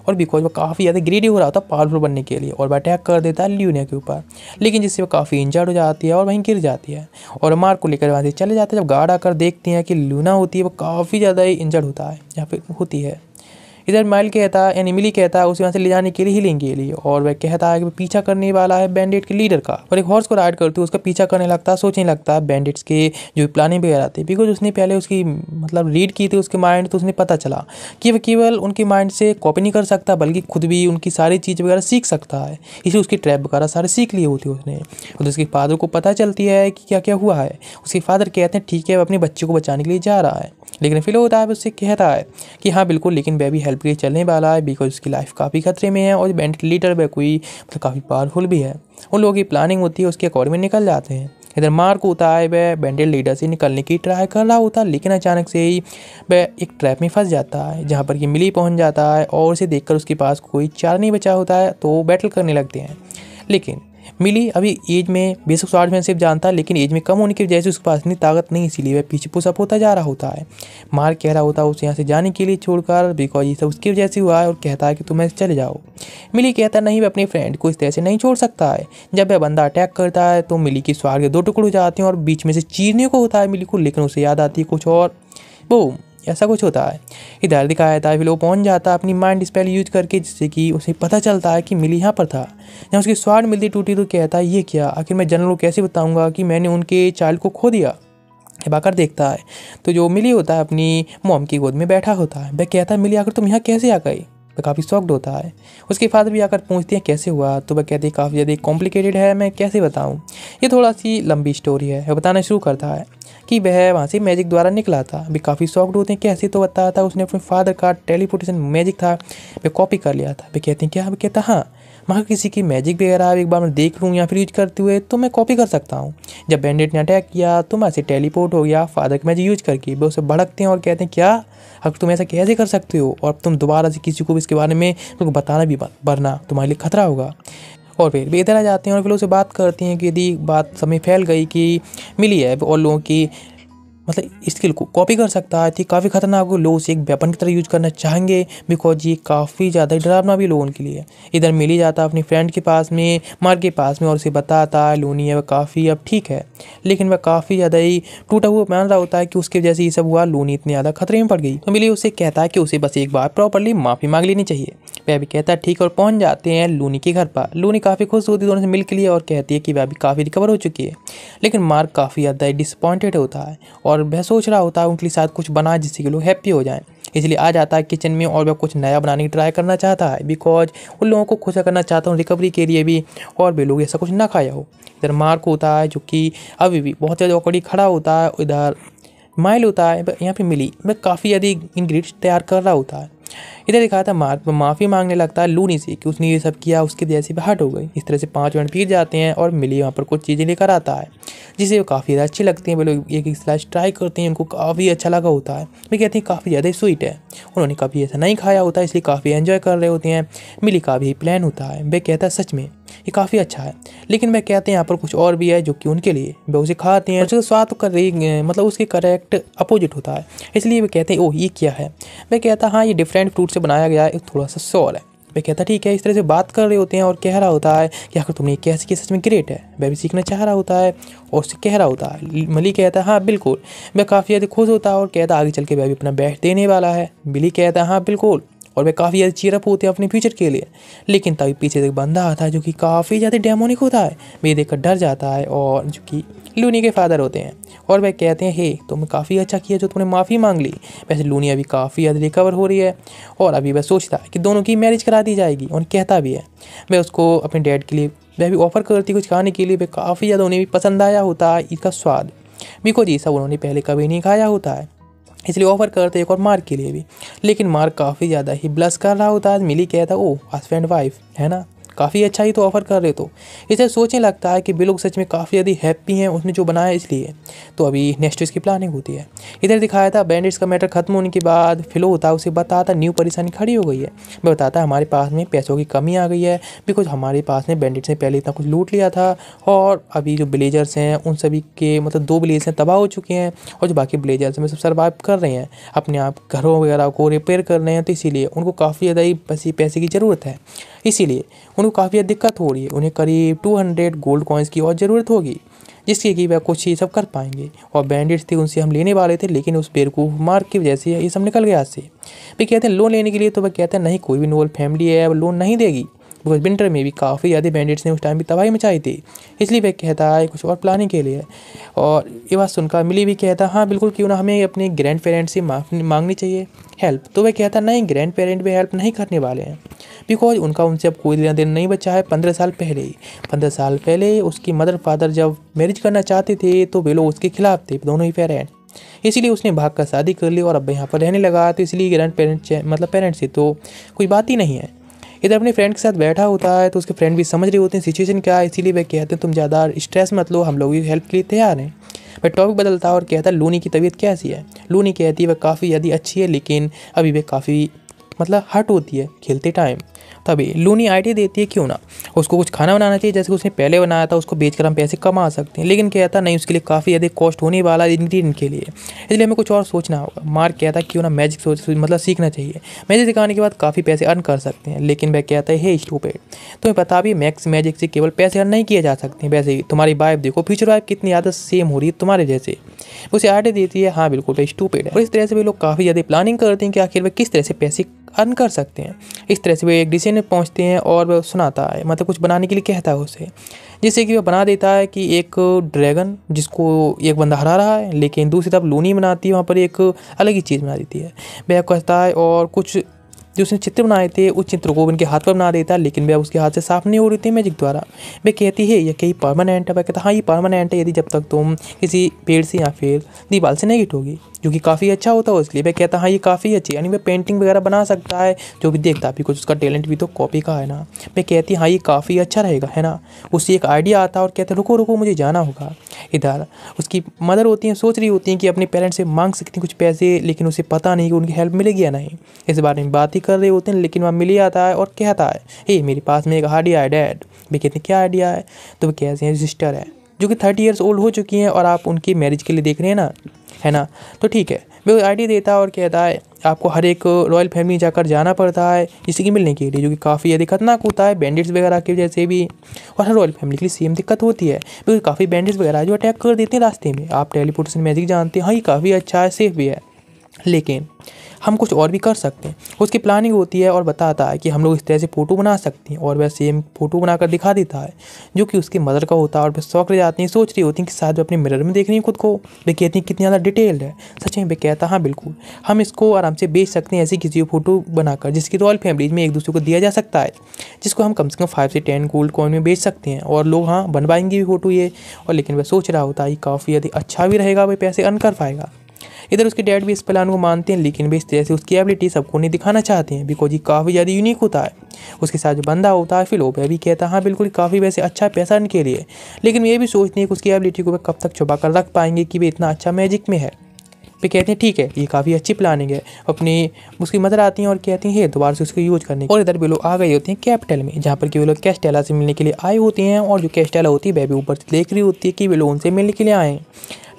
और बिकॉज वो काफ़ी ज़्यादा ग्रेडी हो रहा था पावरफुल बनने के लिए और वह अटैक कर देता है ल्यूनिया के ऊपर, लेकिन जिससे वो काफ़ी इंजर्ड हो जाती है और वहीं गिर जाती है और मार्क को लेकर वहाँ से चले जाते हैं। जब गार्ड आकर देखते हैं कि ल्यूना होती है वो काफ़ी ज़्यादा ही इंजर्ड होता है या फिर होती है। इधर माइल कहता है यानी मिली कहता है उसे वहाँ से ले जाने के लिए हीलिंग के लिए, और वह कहता है कि वो पीछा करने वाला है बैंडिट के लीडर का, और एक हॉर्स को राइड करते हुए उसका पीछा करने लगता है। सोचने लगता है बैंडिट्स के जो प्लानिंग वगैरह थी, बिकॉज उसने पहले उसकी मतलब रीड की थी उसके माइंड, तो उसने पता चला कि वह केवल उनके माइंड से कॉपी नहीं कर सकता बल्कि खुद भी उनकी सारी चीज़ वगैरह सीख सकता है। इसलिए उसकी ट्रैप वगैरह सारे सीख लिए होती है उसने। और उसके फादर को पता चलती है कि क्या क्या हुआ है। उसके फादर कहते हैं ठीक है वह अपने बच्चे को बचाने के लिए जा रहा है, लेकिन फिर होता है उससे कहता है कि हाँ बिल्कुल, लेकिन वह भी हेल्प के लिए चलने वाला है बिकॉज उसकी लाइफ काफ़ी खतरे में है और बैंडिट लीडर वह कोई मतलब काफ़ी पावरफुल भी है। उन लोगों की प्लानिंग होती है उसके अकॉर्डिंग में निकल जाते हैं। इधर मार्क होता है वह बैंडिट लीडर से निकलने की ट्राई कर रहा होता है, लेकिन अचानक से ही वह एक ट्रैप में फंस जाता है जहाँ पर कि मिली पहुँच जाता है और उसे देखकर उसके पास कोई चारा नहीं बचा होता है, तो बैटल करने लगते हैं। लेकिन मिली अभी एज में बेसिक स्वार्ड्समैनशिप जानता है, लेकिन एज में कम होने की वजह से उसके पास इतनी ताकत नहीं, इसीलिए वह पीछे पुशअप होता जा रहा होता है। मार्क कह रहा होता है उसे यहाँ से जाने के लिए छोड़कर बिकॉज ये सब उसकी वजह से हुआ है, और कहता है कि तुम ऐसे चले जाओ। मिली कहता नहीं वह अपने फ्रेंड को इस तरह से नहीं छोड़ सकता है। जब वह बंदा अटैक करता है तो मिली की स्वार के दो टुकड़े हो जाते हैं और बीच में से चीरने को होता है मिली को, लेकिन उसे याद आती है कुछ और, बूम ऐसा कुछ होता है। इधर दिखाया जाता है फिर वो पहुंच जाता है अपनी माइंड स्पेल यूज करके, जिससे कि उसे पता चलता है कि मिली यहाँ पर था। जब उसकी स्वाड मिलती टूटी तो कहता है ये क्या, आखिर मैं जनरल को कैसे बताऊंगा कि मैंने उनके चाइल्ड को खो दिया। जब आकर देखता है तो जो मिली होता है अपनी मॉम की गोद में बैठा होता है। वह कहता है मिली आकर तुम यहाँ कैसे आ गई। वह काफ़ी शॉक्ड होता है। उसके फादर भी आकर पूछते हैं कैसे हुआ, तो वह कहते हैं काफ़ी ज़्यादा कॉम्प्लिकेटेड है, मैं कैसे बताऊँ, ये थोड़ा सी लंबी स्टोरी है। वह बताना शुरू करता है कि वह वहाँ से मैजिक द्वारा निकला था। अभी काफ़ी शॉक्ड होते हैं कैसे, तो बताया था उसने अपने फादर का टेलीपोर्टेशन मैजिक था वह कॉपी कर लिया था। वे कहते हैं क्या, वह कहता हाँ वहाँ किसी की मैजिक वगैरह एक बार मैं देख लूँ या फिर यूज करते हुए तो मैं कॉपी कर सकता हूँ। जब बैंडिट ने अटैक किया तो मैं ऐसे टेलीपोर्ट हो गया फादर की मैजिक यूज करके। वे उसे भड़कते हैं और कहते हैं क्या अगर तुम ऐसा कैसे कर सकते हो, और तुम दोबारा से किसी को भी इसके बारे में तुमको बताना भी वरना तुम्हारे लिए खतरा होगा। और फिर वे इधर आ जाते हैं और फिर उससे बात करते हैं कि यदि बात समय फैल गई कि मिली है और लोगों की मतलब स्किल को कॉपी कर सकता है, थी काफ़ी खतरनाक लोग उसे एक वेपन की तरह यूज करना चाहेंगे बिकॉज ये काफ़ी ज़्यादा डरावना भी लोगों के लिए। इधर मिल ही जाता अपनी फ्रेंड के पास में, मार्क के पास में, और उसे बताता है लूनी है वह काफ़ी अब ठीक है, लेकिन वह काफ़ी ज़्यादा ही टूटा हुआ मान रहा होता है कि उसकी वजह से ये सब हुआ, लूनी इतनी ज़्यादा खतरे में पड़ गई। तो मिली उसे कहता है कि उसे बस एक बार प्रॉपरली माफ़ी मांग लेनी चाहिए। वह भी कहता है ठीक, और पहुंच जाते हैं लूनी के घर पर। लूनी काफ़ी खुश होती है दोनों से मिल के लिए और कहती है कि वह भी काफ़ी रिकवर हो चुकी है, लेकिन मार्क काफ़ी ज़्यादा डिसअपॉइंटेड होता है और वह सोच रहा होता है उनके लिए साथ कुछ बना जिससे कि लोग हैप्पी हो जाएं। इसलिए आ जाता है किचन में और वह कुछ नया बनाने की ट्राई करना चाहता है बिकॉज उन लोगों को खुश करना चाहता हूँ रिकवरी के लिए भी, और वे लोग ऐसा कुछ ना खाया हो। इधर मार्क होता है जो कि अभी भी बहुत ज़्यादा औकड़ी खड़ा होता है। इधर माइल होता है यहाँ पे मिली मैं काफ़ी ज़्यादा इंग्रेडिएंट्स तैयार कर रहा होता है। इधर दिखाया था मार्क माफ़ी मांगने लगता है लूनी से कि उसने ये सब किया, उसकी वजह से हर्ट हो गई। इस तरह से 5 मिनट बीत जाते हैं और मिली वहाँ पर कुछ चीज़ें लेकर आता है जिसे वो काफ़ी ज़्यादा अच्छी लगती हैं। वे लोग एक एक स्लाइस ट्राई करते हैं, उनको काफ़ी अच्छा लगा होता है। वे कहते हैं काफ़ी ज़्यादा स्वीट है, उन्होंने कभी ऐसा नहीं खाया होता इसलिए काफ़ी एंजॉय कर रहे होते हैं। मिली का भी प्लान होता है, वे कहता है सच में ये काफ़ी अच्छा है, लेकिन वे कहते हैं यहाँ पर कुछ और भी है जो कि उनके लिए। वे उसे खाते हैं, उसका स्वाद तो कर रही मतलब उसके करेक्ट अपोजिट होता है, इसलिए वे कहते हैं ओह ये क्या है। वे कहता है हाँ ये डिफरेंट फ्रूट से बनाया गया है, थोड़ा सा सॉर है। वे कहता ठीक है। इस तरह से बात कर रहे होते हैं और कह रहा होता है कि आखिर तुमने क्या सीखी, सच में ग्रेट है। वह भी सीखना चाह रहा होता है और उससे कह रहा होता है। मली कहता है हाँ बिल्कुल। वह काफ़ी ज़्यादा खुश होता है और कहता आगे चल के वह भी अपना बेस्ट देने वाला है। बिली कहता है हाँ बिल्कुल, और वे काफ़ी ज़्यादा चीयरअप होते हैं अपने फ्यूचर के लिए। लेकिन तभी पीछे से एक बंदा आता है जो कि काफ़ी ज़्यादा डेमोनिक होता है। वे देखकर डर जाता है और जो कि लूनी के फादर होते हैं और वह कहते हैं हे तुमने काफ़ी अच्छा किया जो तुमने माफ़ी मांग ली। वैसे लूनी अभी काफ़ी ज़्यादा रिकवर हो रही है और अभी वह सोचता है कि दोनों की मैरिज करा दी जाएगी और कहता भी है। वह उसको अपने डैड के लिए वह भी ऑफ़र करती कुछ खाने के लिए। वह काफ़ी ज़्यादा उन्हें भी पसंद आया होता है इसका स्वाद, बिकॉज ये सब उन्होंने पहले कभी नहीं खाया होता है, इसलिए ऑफर करते एक और मार्क के लिए भी। लेकिन मार्क काफ़ी ज़्यादा ही ब्लश कर रहा होता है। मिली कहता है ओ हस्बैंड वाइफ है ना, काफ़ी अच्छा ही तो ऑफ़र कर रहे। तो इसे सोचने लगता है कि वे लोग सच में काफ़ी ज़्यादा हैप्पी हैं उसने जो बनाया इसलिए। तो अभी नेक्स्ट इसकी प्लानिंग होती है। इधर दिखाया था बैंडिट्स का मैटर खत्म होने के बाद फिलो होता है उसे बताता न्यू परेशानी खड़ी हो गई है। वह बताता है हमारे पास में पैसों की कमी आ गई है, बिकॉज हमारे पास में बैंडिट्स ने पहले इतना कुछ लूट लिया था और अभी जो विलेजर्स हैं उन सभी के मतलब 2 विलेज हैं तबाह हो चुके हैं और जो बाकी विलेजर्स हैं सब सर्वाइव कर रहे हैं, अपने आप घरों वगैरह को रिपेयर कर रहे हैं। तो इसीलिए उनको काफ़ी ज़्यादा ही पैसे की ज़रूरत है, इसीलिए उनको काफ़ी दिक्कत हो रही है। उन्हें करीब 200 गोल्ड कॉइन्स की और ज़रूरत होगी जिससे कि वह कुछ ये सब कर पाएंगे। और बैंडिट्स थे उनसे हम लेने वाले थे, लेकिन उस बेवकूफ़ मार्क की वजह से ये सब निकल गया से। वे कहते हैं लोन लेने के लिए, तो वह कहते हैं नहीं कोई भी नोबल फैमिली है वो लोन नहीं देगी, बिकॉज विंटर में भी काफ़ी ज़्यादा बैंडिट्स ने उस टाइम भी तबाही मचाई थी, इसलिए वह कहता है कुछ और प्लानिंग के लिए। और ये बात सुनकर मिली भी कहता हाँ बिल्कुल क्यों ना, हमें अपने ग्रैंड पेरेंट्स से मांगनी चाहिए हेल्प। तो वह कहता नहीं ग्रैंड पेरेंट भी हेल्प नहीं करने वाले हैं, बिकॉज उनका उनसे अब कोई लेना देना नहीं बचा है। 15 साल पहले ही 15 साल पहले उसकी मदर फादर जब मैरिज करना चाहते थे तो वे लोग उसके खिलाफ थे, दोनों ही पेरेंट, इसीलिए उसने भाग कर शादी कर ली और अब यहाँ पर रहने लगा। तो इसलिए ग्रैंड पेरेंट्स मतलब पेरेंट्स से तो कोई बात ही नहीं है। इधर अपने फ्रेंड के साथ बैठा होता है तो उसके फ्रेंड भी समझ रहे होते हैं सिचुएशन क्या है, इसीलिए वे कहते हैं तुम ज़्यादा स्ट्रेस मत लो, हम लोग भी हेल्प के लिए तैयार हैं। वह टॉपिक बदलता है और कहता है लूनी की तबीयत कैसी है। लूनी कहती है वह काफ़ी ज़्यादा अच्छी है, लेकिन अभी वह काफ़ी मतलब हर्ट होती है खेलते टाइम। तभी लूनी आइडिया देती है क्यों ना उसको कुछ खाना बनाना चाहिए जैसे उसने पहले बनाया था, उसको बेचकर हम पैसे कमा सकते हैं। लेकिन कहता नहीं उसके लिए काफ़ी ज़्यादा कॉस्ट होने वाला इंग्रीडिएंट के लिए, इसलिए हमें कुछ और सोचना होगा। मार्क कहता है क्यों ना मैजिक मतलब सीखना चाहिए, मैजिक सिखाने के बाद काफ़ी पैसे अर्न कर सकते हैं। लेकिन वह कहता है हे स्टूपिड, तुम्हें पता भी मैजिक से केवल पैसे अर्न नहीं किए जा सकते। वैसे ही तुम्हारी वाइफ देखो, फ्यूचर वाइफ कितनी ज़्यादा सेम हो रही है तुम्हारे जैसे। उसे आइडिया देती है हाँ बिल्कुल वह स्टूपिड है। और इस तरह से वे लोग काफ़ी ज़्यादा प्लानिंग करते हैं कि आखिर वे किस तरह से पैसे अर्न कर सकते हैं। इस तरह से वे एक डिसीजन में पहुंचते हैं और वह सुनाता है मतलब कुछ बनाने के लिए कहता है उसे, जिससे कि वह बना देता है कि एक ड्रैगन जिसको एक बंदा हरा रहा है, लेकिन दूसरी तरफ लूनी बनाती है वहाँ पर एक अलग ही चीज़ बना देती है। वह कहता है और कुछ जो उसने चित्र बनाए थे उस चित्र को उनके हाथ पर बना देता है, लेकिन वह उसके हाथ से साफ नहीं हो रही थी मैजिक द्वारा। वह कहती है यह कहीं परमानेंट है। वह कहता हाँ ये परमानेंट है यदि जब तक तुम किसी पेड़ से या फिर दीवार से नहीं गिरोगी, जो कि काफ़ी अच्छा होता है उसके लिए। वह कहता हाँ ये काफ़ी अच्छी, यानी वह पेंटिंग वगैरह बना सकता है, जो भी देखता भी कुछ उसका टैलेंट भी तो कॉपी का है ना। वह कहती हाँ ये काफ़ी अच्छा रहेगा है ना। उससे एक आइडिया आता है और कहते रुको रुको मुझे जाना होगा। इधर उसकी मदर होती हैं सोच रही होती हैं कि अपने पेरेंट्स से मांग सकती हैं कुछ पैसे, लेकिन उसे पता नहीं कि उनकी हेल्प मिलेगी या नहीं। इस बारे में बात ही कर रहे होते हैं, लेकिन वह मिल आता है और कहता है हे मेरे पास में एक आइडिया है डैड। वे कहते हैं क्या आइडिया है। तो वे कहते हैं सिस्टर है जो कि 30 ईयर्स ओल्ड हो चुकी हैं और आप उनकी मैरिज के लिए देख रहे हैं ना, है ना। तो ठीक है, वो आइडिया देता है और कहता है आपको हर एक रॉयल फैमिली जाकर जाना पड़ता है इसी की मिलने के लिए, जो कि काफ़ी ज़्यादा खतरनाक होता है बैंडिट्स वगैरह की वजह से भी। और हर रॉयल फैमिली के लिए सेम दिक्कत होती है, क्योंकि काफ़ी बैंडिट्स वगैरह जो अटैक कर देते हैं रास्ते में। आप टेलीपोर्टेशन मैजिक जानते हैं, हाँ ये काफ़ी अच्छा है, सेफ भी है, लेकिन हम कुछ और भी कर सकते हैं। उसकी प्लानिंग होती है और बताता है कि हम लोग इस तरह से फ़ोटो बना सकते हैं, और वह सेम फ़ोटो बनाकर दिखा देता है जो कि उसकी मदर का होता है। और वह शौक रह जाती हैं, सोच रही होती हैं कि शायद वे अपने मिरर में देख रही हैं खुद को। वे कहती हैं कितनी ज़्यादा डिटेल्ड है। सच में वे कहता हाँ बिल्कुल हम इसको आराम से बेच सकते हैं, ऐसी किसी फ़ोटो बनाकर जिसकी रॉयल फैमिलीज में एक दूसरे को दिया जा सकता है, जिसको हम कम से कम 5 से 10 गोल्ड कॉइन में बेच सकते हैं, और लोग हाँ बनवाएंगे भी फ़ोटो ये। और लेकिन वह सोच रहा होता है काफ़ी यदि अच्छा भी रहेगा, वह पैसे अर्न कर पाएगा। इधर उसके डैड भी इस प्लान को मानते हैं, लेकिन वे इस तरह से उसकी एबिलिटी सबको नहीं दिखाना चाहते हैं बिकॉज ये काफ़ी ज़्यादा यूनिक होता है। उसके साथ जो बंदा होता है फिर वो भी कहता है हाँ बिल्कुल काफ़ी वैसे अच्छा पैसा इनके लिए, लेकिन ये भी सोचते हैं कि उसकी एबिलिटी को वे कब तक छुपा कर रख पाएंगे कि वे इतना अच्छा मैजिक में है। वे कहते हैं ठीक है ये काफ़ी अच्छी प्लानिंग है। अपनी उसकी मदर आती हैं और कहती हैं दोबारा से उसको यूज करने। और इधर वे लोग आ गए होते हैं कैपिटल में, जहाँ पर कि वे लोग कैस्टेला से मिलने के लिए आए होते हैं। और जो कैस्टेला होती है वह भी ऊपर से देख रही होती है कि वे लोग उनसे मिलने के लिए आए हैं,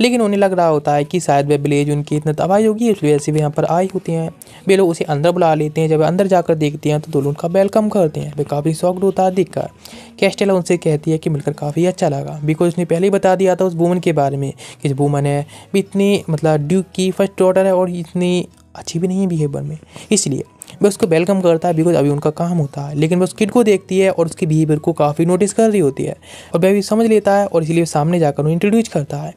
लेकिन उन्हें लग रहा होता है कि शायद वह विलेज उनकी इतना तबाही होगी, इस वजह से वे यहाँ पर आई होती हैं। वे लोग उसे अंदर बुला लेते हैं। जब अंदर जाकर देखते हैं तो दोनों उनका वेलकम करते हैं। वे काफ़ी शॉक्ड होता है देखकर। कैस्टेला उनसे कहती है कि मिलकर काफ़ी अच्छा लगा बिकॉज उसने पहले ही बता दिया था उस वूमन के बारे में कि जो वूमन है भी इतनी मतलब ड्यूक की फर्स्ट डॉटर है और इतनी अच्छी भी नहीं है बिहेवियर में, इसलिए वह उसको वेलकम करता है बिकॉज अभी उनका काम होता है। लेकिन वह उस किड को देखती है और उसके बिहेवियर को काफ़ी नोटिस कर रही होती है और वह भी समझ लेता है और इसलिए सामने जाकर उन्हें इंट्रोड्यूस करता है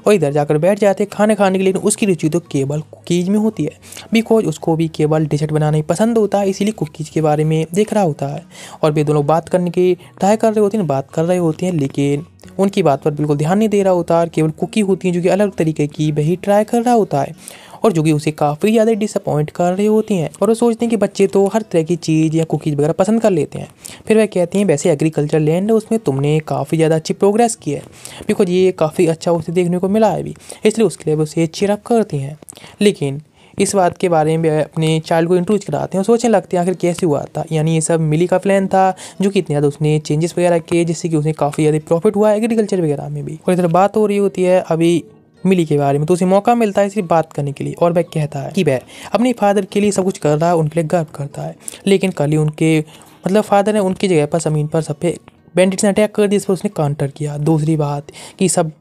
और इधर जाकर बैठ जाते हैं खाना खाने के लिए। उसकी रुचि तो केवल कुकीज़ में होती है बिकॉज उसको भी केवल डेजर्ट बनाना ही पसंद होता है, इसीलिए कुकीज़ के बारे में देख रहा होता है। और वे दोनों बात करने की ट्राई कर रहे होते हैं, बात कर रहे होते हैं, लेकिन उनकी बात पर बिल्कुल ध्यान नहीं दे रहा होता है। केवल कुकी होती हैं जो कि अलग तरीके की वही ट्राई कर रहा होता है और जो कि उसे काफ़ी ज़्यादा डिसअपॉइंट कर रही होती हैं। और वो सोचते हैं कि बच्चे तो हर तरह की चीज़ या कुकीज़ वगैरह पसंद कर लेते हैं। फिर वह कहती हैं वैसे एग्रीकल्चर लैंड है उसमें तुमने काफ़ी ज़्यादा अच्छी प्रोग्रेस की है बिकॉज ये काफ़ी अच्छा उसे देखने को मिला है भी, इसलिए उसके लिए वो उसे चीयर अप करती हैं। लेकिन इस बात के बारे में अपने चाइल्ड को इंट्रोड्यूस कराते हैं और सोचने लगते हैं आखिर कैसे हुआ था। यानी ये सब मिली का प्लान था जो कि इतने ज़्यादा उसने चेंजेस वगैरह किए जिससे कि उसे काफ़ी ज़्यादा प्रॉफिट हुआ एग्रीकल्चर वगैरह में भी। और इधर बात हो रही होती है अभी मिली के बारे में, तो उसे मौका मिलता है सिर्फ बात करने के लिए और वह कहता है कि वह अपने फादर के लिए सब कुछ कर रहा है, उनके लिए गर्व करता है। लेकिन कल ही उनके मतलब फादर ने उनकी जगह पर ज़मीन पर सब पे बैंडिट्स ने अटैक कर दिया, इस पर उसने काउंटर किया। दूसरी बात कि सब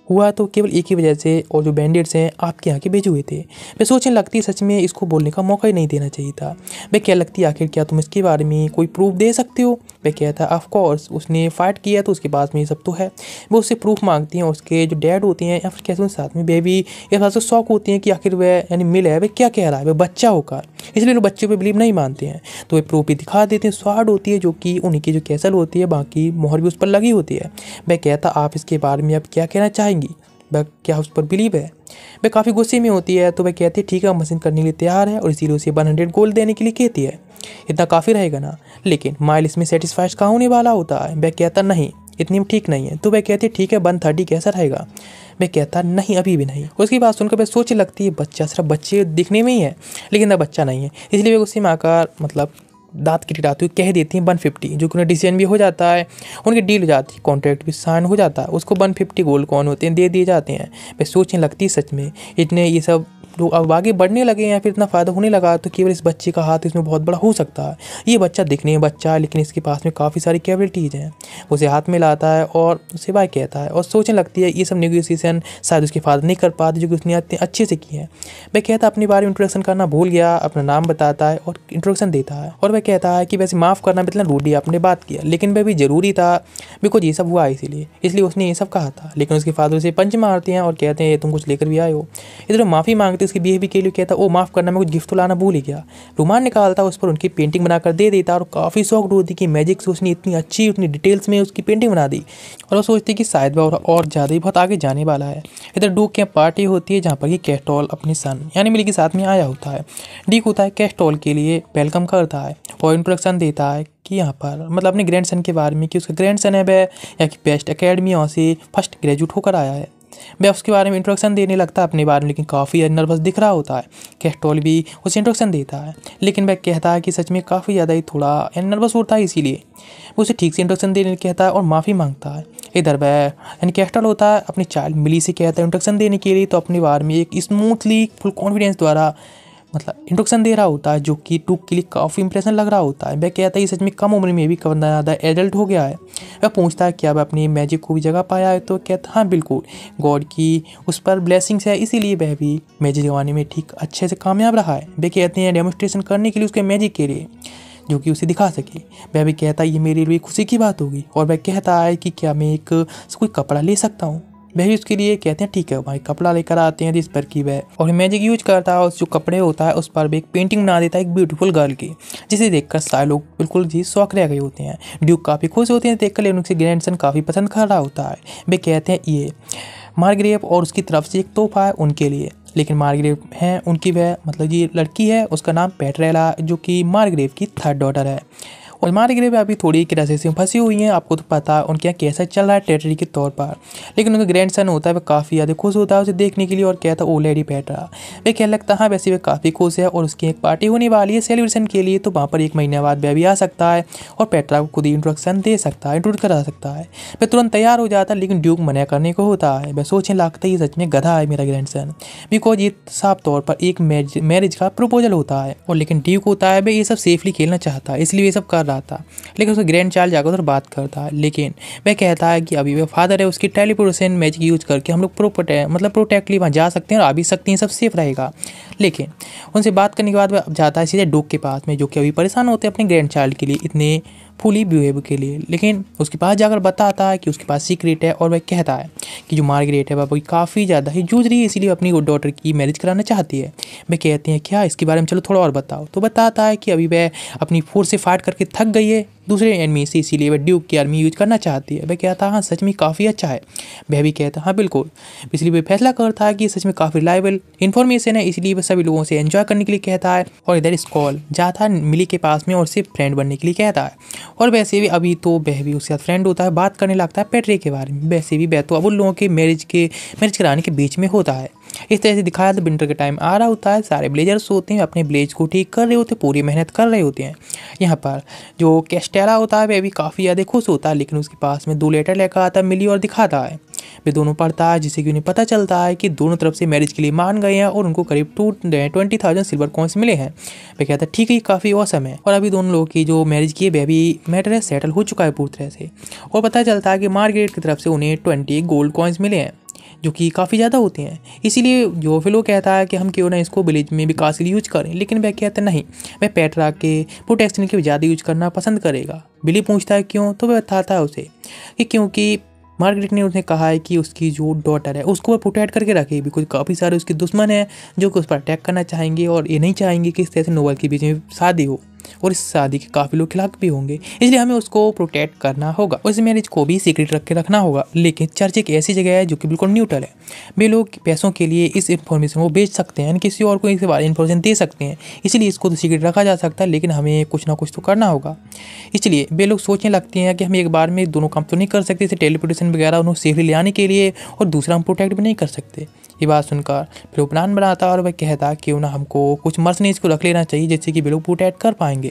हुआ तो केवल एक ही वजह से और जो बैंडिट्स हैं आपके यहाँ के भेजे हुए थे। वे सोचने लगती है सच में इसको बोलने का मौका ही नहीं देना चाहिए था। वे क्या लगती है आखिर क्या तुम इसके बारे में कोई प्रूफ दे सकते हो। वे कहता है ऑफ कोर्स उसने फाइट किया तो उसके पास में ये सब तो है। वो उससे प्रूफ मांगती हैं। उसके जो डैड होते हैं या फिर कैसे उनके साथ में बेबी इस बात से शौक होती हैं कि आखिर वह यानी मिल है वह क्या कह रहा है, वह बच्चा होगा, इसलिए लोग बच्चों पे बिलीव नहीं मानते हैं। तो वे प्रूफ भी दिखा देते हैं। स्वाड होती है जो कि उन्हीं की जो कैसल होती है, बाकी मोहर भी उस पर लगी होती है। वह कहता आप इसके बारे में अब क्या कहना चाहेंगी, वह क्या उस पर बिलीव है। वह काफ़ी गुस्से में होती है तो वह कहती है ठीक है मशीन करने के लिए तैयार है और इसीलिए उसे 100 गोल्ड देने के लिए कहती है। इतना काफ़ी रहेगा ना। लेकिन माइल इसमें सेटिस्फाइड कहाँ होने वाला होता है। वह कहता नहीं इतनी में ठीक नहीं है। तो वह कहती है ठीक है 130 कैसा रहेगा। वह कहता नहीं अभी भी नहीं। उसकी बात सुनकर वह सोचने लगती है बच्चा सिर्फ बच्चे दिखने में ही है लेकिन वह बच्चा नहीं है, इसलिए वह गुस्से में आकर मतलब दांत किटकिटाती हुई कह देती हैं 150, जो कि उन्हें डिसीजन भी हो जाता है, उनकी डील हो जाती है, कॉन्ट्रैक्ट भी साइन हो जाता है। उसको 150 गोल्ड कॉइन होते हैं दे दिए जाते हैं। वह सोचने लगती है सच में इतने ये सब लोग अब आगे बढ़ने लगे या फिर इतना फ़ायदा होने लगा तो केवल इस बच्चे का हाथ इसमें बहुत बड़ा हो सकता है। ये बच्चा दिखने में बच्चा है लेकिन इसके पास में काफ़ी सारी कैपेबिलिटीज़ हैं। उसे हाथ में लाता है और उसे बाय कहता है और सोचने लगती है ये सब नेगोशिएशन शायद उसके फादर नहीं कर पाते जो कि उसने इतने अच्छे से की है। वह कहता है अपने बारे में इंट्रोडक्शन करना भूल गया, अपना नाम बताता है और इंट्रोडक्शन देता है। और वह कहता है कि वैसे माफ़ करना मतलब रूडी आपने बात किया लेकिन वह भी ज़रूरी था बिकॉज ये सब हुआ इसलिए उसने ये सब कहा था। लेकिन उसके फादर उसे पंच मारते हैं और कहते हैं तुम कुछ लेकर भी आए हो। इधर माफ़ी मांगते उसकी बिहेवियर के लिए, कहता ओ माफ़ करना मैं कुछ गिफ्ट तो लाना भूल ही गया। रुमाल निकालता उस पर उनकी पेंटिंग बनाकर दे देता और काफ़ी शौक होती कि मैजिक से उसने इतनी अच्छी उतनी डिटेल्स में उसकी पेंटिंग बना दी और वो सोचती कि शायद वह और ज़्यादा ही बहुत आगे जाने वाला है। इधर डूक के पार्टी होती है जहाँ पर कि कैस्टोल अपने सन यानी मिली के साथ में आया होता है। डीक होता है कैस्टोल के लिए वेलकम करता है और इंट्रोडक्शन देता है कि यहाँ पर मतलब अपने ग्रैंड सन के बारे में कि उसका ग्रैंड सन है वह या कि बेस्ट अकेडमी वहाँ से फर्स्ट ग्रेजुएट होकर आया है। वह उसके बारे में इंट्रोडक्शन देने लगता है अपने बारे में, लेकिन काफ़ी नर्वस दिख रहा होता है। कैस्टोल भी उसे इंट्रोडक्शन देता है लेकिन वह कहता है कि सच में काफ़ी ज़्यादा ही थोड़ा नर्वस होता है, इसीलिए वो उसे ठीक से इंट्रोडक्शन देने कहता है और माफ़ी मांगता है। इधर वह यानी कैस्टोल होता है अपनी चाइल्ड मिली से कहता है इंट्रोडक्शन देने के लिए, तो अपने बारे में एक स्मूथली फुल कॉन्फिडेंस द्वारा मतलब इंट्रोडक्शन दे रहा होता है जो कि टूक के लिए काफ़ी इंप्रेशन लग रहा होता है। वह कहता है सच में कम उम्र में भी कितना ज़्यादा एडल्ट हो गया है। वह पूछता है क्या वह अपनी मैजिक को भी जगह पाया है, तो कहता हाँ बिल्कुल गॉड की उस पर ब्लेसिंग्स है इसीलिए वह भी मैजिक जमाने में ठीक अच्छे से कामयाब रहा है। वह कहते हैं डेमोन्स्ट्रेशन करने के लिए उसके मैजिक के लिए जो कि उसे दिखा सके। वह भी कहता है ये मेरे लिए खुशी की बात होगी और वह कहता है कि क्या मैं एक कोई कपड़ा ले सकता हूँ। वह भी उसके लिए कहते हैं ठीक है भाई कपड़ा लेकर आते हैं जिस पर कि वह और मैजिक यूज करता है। उस जो कपड़े होता है उस पर भी एक पेंटिंग बना देता है एक ब्यूटीफुल गर्ल की, जिसे देखकर सारे लोग बिल्कुल जी शौक रह गए होते हैं। ड्यूक काफ़ी खुश होते हैं देखकर, लेकिन उसके ग्रैंडसन काफ़ी पसंद कर रहा होता है। वे कहते हैं ये मार्ग्रेव और उसकी तरफ से एक तोहफा है उनके लिए। लेकिन मार्ग्रेव हैं उनकी वह मतलब ये लड़की है, उसका नाम पेट्रेला, जो कि मार्ग्रेव की थर्ड डॉटर है। और मार्ग्रेव अभी थोड़ी क्राइसिस में फंसी हुई हैं। आपको तो पता है उनके यहाँ कैसा चल रहा है टेरिटरी के तौर पर। लेकिन उनका ग्रैंडसन होता है वह काफ़ी ज़्यादा खुश होता है उसे देखने के लिए और कहता है ओ लेडी पेट्रा। वह कहने लगता है हाँ वैसे वह काफ़ी खुश है और उसकी एक पार्टी होने वाली है सेलिब्रेशन के लिए, तो वहाँ पर 1 महीने बाद वह भी आ सकता है और पेट्रा को खुद ही इंट्रोडक्शन दे सकता है, इंट्रोड्यूस करा सकता है। वह तुरंत तैयार हो जाता है लेकिन ड्यूक मना करने को होता है। वह सोचने लगता है ये सच में गधा है मेरा ग्रैंडसन, बिकॉज ये साफ तौर पर एक मैरिज का प्रपोजल होता है। और लेकिन ड्यूक होता है वह ये सब सेफली खेलना चाहता है, इसलिए ये सब कर रहा था। लेकिन उसका ग्रैंड चाइल्ड जाकर उधर बात करता है, लेकिन वह कहता है कि अभी वह फादर है, उसकी टेलीपोर्टेशन मैजिक यूज करके हम लोग प्रोटेक्टली वहाँ जा सकते हैं और आ भी सकते हैं, सब सेफ रहेगा। लेकिन उनसे बात करने के बाद वह जाता है सीधे डूक के पास में, जो कि अभी परेशान होते हैं अपने ग्रैंड चाइल्ड के लिए इतने फुली बिहेव के लिए। लेकिन उसके पास जाकर बताता है कि उसके पास सीक्रेट है और वह कहता है कि जो मार्गरेट है वह काफ़ी ज़्यादा ही जूझ रही है, इसलिए अपनी डॉटर की मैरिज कराना चाहती है। वे कहते हैं क्या इसके बारे में, चलो थोड़ा और बताओ। तो बताता है कि अभी वह अपनी फोर्स से फाइट करके थक गई है दूसरे एनिमी से, इसीलिए वह ड्यूक की आर्मी यूज करना चाहती है। वह कहता है हाँ सच में काफ़ी अच्छा है। वह भी कहता है हाँ बिल्कुल, इसलिए वह फैसला करता है कि सच में काफ़ी रिलायबल इन्फॉर्मेशन है, इसलिए वह सभी लोगों से एंजॉय करने के लिए कहता है। और इधर स्कॉल जाता है मिली के पास में और उससे फ्रेंड बनने के लिए कहता है। और वैसे भी अभी तो वह भी उसके साथ फ्रेंड होता है, बात करने लगता है पेट्रे के बारे में। वैसे भी वह तो अब उन लोगों के मैरिज कराने के बीच में होता है। इस तरह से दिखाया तो विंटर का टाइम आ रहा होता है, सारे ब्लेजर्स होते हैं अपने ब्लेज को ठीक कर रहे होते हैं, पूरी मेहनत कर रहे होते हैं। यहाँ पर जो कैस्टेरा होता है वह भी काफ़ी ज़्यादा खुश होता है, लेकिन उसके पास में 2 लेटर लेकर आता है मिली और दिखाता है। वे दोनों पढ़ता है जिससे कि उन्हें पता चलता है कि दोनों तरफ से मैरिज के लिए मान गए हैं और उनको करीब 20,000 सिल्वर कॉइन्स मिले हैं। वे कहता है ठीक है काफ़ी औसम है। और अभी दोनों लोगों की जो मैरिज की है वह भी मैटर है सेटल हो चुका है पूरी तरह से। और पता चलता है कि मार्गरेट की तरफ से उन्हें 20 गोल्ड कॉइन्स मिले हैं, जो कि काफ़ी ज़्यादा होते हैं। इसीलिए जो फिलो कहता है कि हम क्यों ना इसको विलेज में विकास के लिए यूज करें, लेकिन वह कहता है नहीं, वह पेट्रा के प्रोटेक्शन के ज़्यादा यूज करना पसंद करेगा। बिली पूछता है क्यों, तो वह बताता है उसे कि क्योंकि मार्गरेट ने उन्हें कहा है कि उसकी जो डॉटर है उसको वह प्रोटेक्ट करके रखे, बिकॉज काफ़ी सारे उसके दुश्मन हैं जो कि उस पर अटैक करना चाहेंगे और ये नहीं चाहेंगे कि इस तरह से नोबल के बीच में शादी हो, और इस शादी के काफ़ी लोग खिलाफ भी होंगे, इसलिए हमें उसको प्रोटेक्ट करना होगा। उस मैरिज को भी सीक्रेट रख के रखना होगा। लेकिन चर्च एक ऐसी जगह है जो कि बिल्कुल न्यूट्रल है, वे लोग पैसों के लिए इस इन्फॉर्मेशन को बेच सकते हैं, किसी और को इसके बारे में इन्फॉर्मेशन दे सकते हैं, इसीलिए इसको तो सीक्रेट रखा जा सकता है, लेकिन हमें कुछ ना कुछ तो करना होगा। इसलिए वे लोग सोचने लगते हैं कि हम एक बार में दोनों काम तो नहीं कर सकते, जैसे टेलीपोर्टेशन वगैरह उन्हें सेफली ले आने के लिए, और दूसरा हम प्रोटेक्ट भी नहीं कर सकते। ये बात सुनकर फिर वो प्लान बनाता और वह कहता कि क्यों ना हमको कुछ मर्सनीज को रख लेना चाहिए जिससे कि वे लोग प्रोटेक्ट कर पाएंगे,